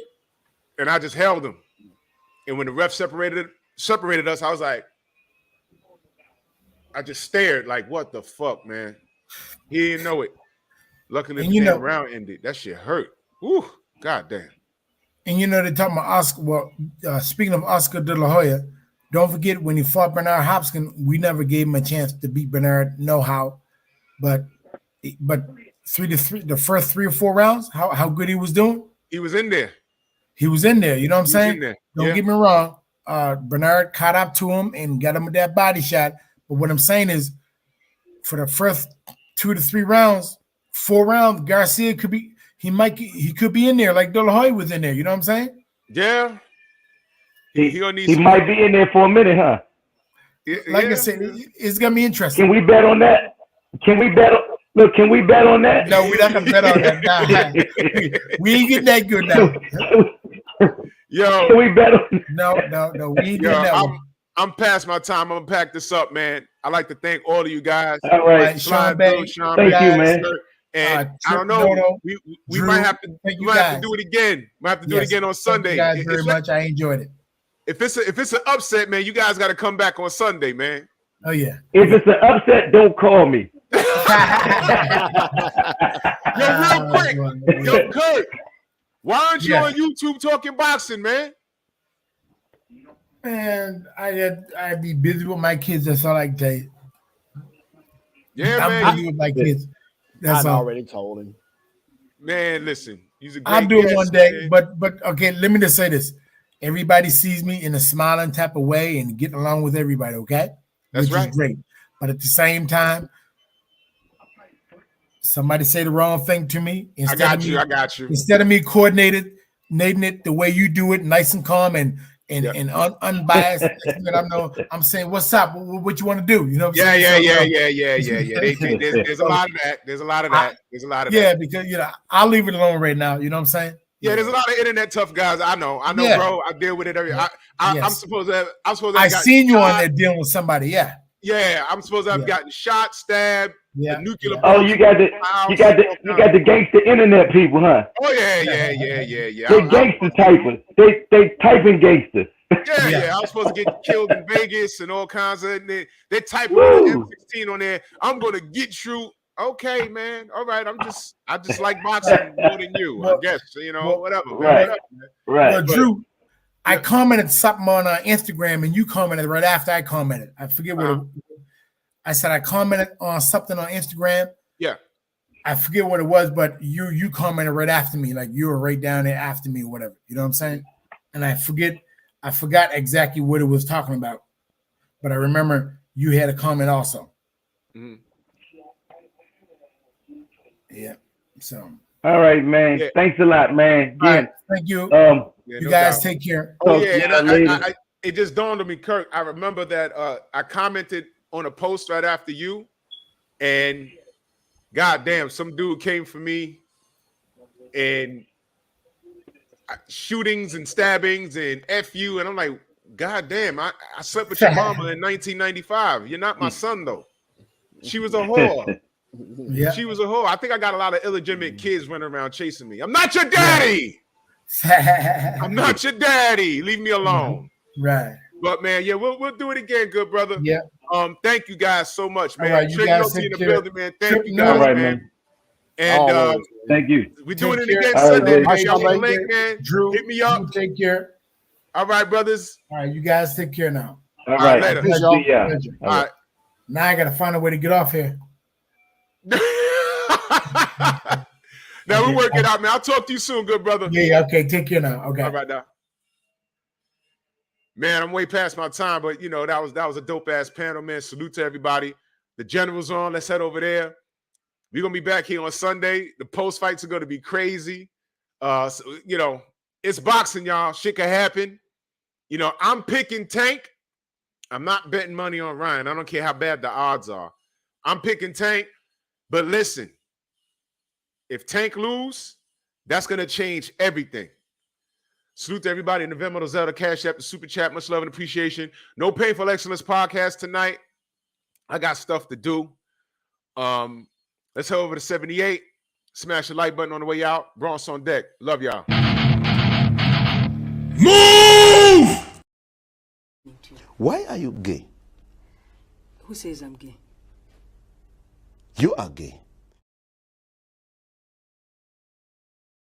And I just held him. And when the ref separated us, I was like, I just stared like, what the fuck, man? He didn't know it. Luckily, the damn round ended. That shit hurt. Woo, goddamn. And you know, they're talking about Oscar. Well, speaking of Oscar De La Hoya, don't forget when he fought Bernard Hopkins, we never gave him a chance to beat Bernard, no how. But 3-3, the first 3 or 4 rounds, how good he was doing. He was in there. You know what I'm saying? Don't Yeah. get me wrong. Bernard caught up to him and got him with that body shot. But what I'm saying is, for the first 2 to 3 rounds, 4 rounds, Garcia could be in there like De La Hoya was in there. You know what I'm saying? Yeah. He might be in there for a minute, huh? Like I said, it's gonna be interesting. Can we bet on that? Can we bet on that? No, we're not gonna bet on that. Nah. We ain't getting that good now. Yo, can we bet on? No, we ain't getting that one. I'm past my time. I'm gonna pack this up, man. I'd like to thank all of you guys. All right, Sean Bay. Thank you, man. And I don't know, we might have to do it again. We have to do it again on Sunday. Thank you guys very much. I enjoyed it. If it's an upset, man, you guys got to come back on Sunday, man. Oh yeah. If it's an upset, don't call me. Yo, real quick, yo, Kirk, why aren't you on YouTube talking boxing, man? Man, I'd be busy with my kids. That's all I can tell you. Yeah, I'm man. busy with my kids. That's I all. already told him. Man, listen, he's a great I'll do it guest, one day, man. but okay. Let me just say this: everybody sees me in a smiling type of way and getting along with everybody. Okay, That's which right. is great. But at the same time, somebody say the wrong thing to me. I got you. Instead of me coordinating it the way you do it, nice and calm and unbiased. I'm saying, what's up? What you want to do? You know what I'm saying? There's a lot of that. There's a lot of that. Yeah, because I'll leave it alone right now. You know what I'm saying? Yeah, there's a lot of internet tough guys. I know, bro. I deal with it every. I'm supposed to. I seen you on there dealing with somebody. Yeah. Yeah, I'm supposed to have gotten shot, stabbed. Yeah. Nuclear. Oh, you got the gangster internet people, huh? Oh yeah. They gangster typers. They typing gangsters. Yeah. I was supposed to get killed in Vegas and all kinds of. They typing M16 on there. I'm gonna get you. Okay, man. All right. I just like boxing more than you. I guess whatever. Right. Well, Drew, I commented something on Instagram, and you commented right after I commented. I forget what I said. I commented on something on Instagram. Yeah. I forget what it was, but you commented right after me, like you were right down there after me or whatever. You know what I'm saying? And I forgot exactly what it was talking about, but I remember you had a comment also. Mm-hmm. Yeah. So. All right, man. Yeah. Thanks a lot, man. All right. Thank you. You guys take care. Oh yeah. It just dawned on me, Kirk. I remember that I commented on a post right after you, and goddamn, some dude came for me, and shootings and stabbings and F you, and I'm like, goddamn, I slept with your mama in 1995. You're not my son though. She was a whore. Yeah. She was a whore. I think I got a lot of illegitimate kids running around chasing me. I'm not your daddy. I'm not your daddy. Leave me alone. Right. But man, yeah, we'll do it again, good brother. Yeah. Thank you guys so much, man. All right, you guys in the care. building, man. Thank you guys, man. And thank you. We're doing it care. again All Sunday. right, Y'all want link, man? Drew, hit me up. You take care. All right, brothers. All right, you guys take care now. All right, later. All right. Now I gotta find a way to get off here. Now we'll work it out, man. I'll talk to you soon, good brother. Yeah, okay. Take care now. Okay. All right now. Man, I'm way past my time, but that was a dope ass panel, man. Salute to everybody. The general's on. Let's head over there. We're gonna be back here on Sunday. The post fights are gonna be crazy. It's boxing, y'all. Shit can happen. I'm picking Tank. I'm not betting money on Ryan. I don't care how bad the odds are. I'm picking Tank. But listen, if Tank lose, that's gonna change everything. Salute to everybody in the Venmo, the Zelda, Cash App, the Super Chat. Much love and appreciation. No Painful Excellence podcast tonight. I got stuff to do. Let's head over to 78. Smash the like button on the way out. Bronx on deck. Love y'all. Move! Why are you gay? Who says I'm gay? You are gay.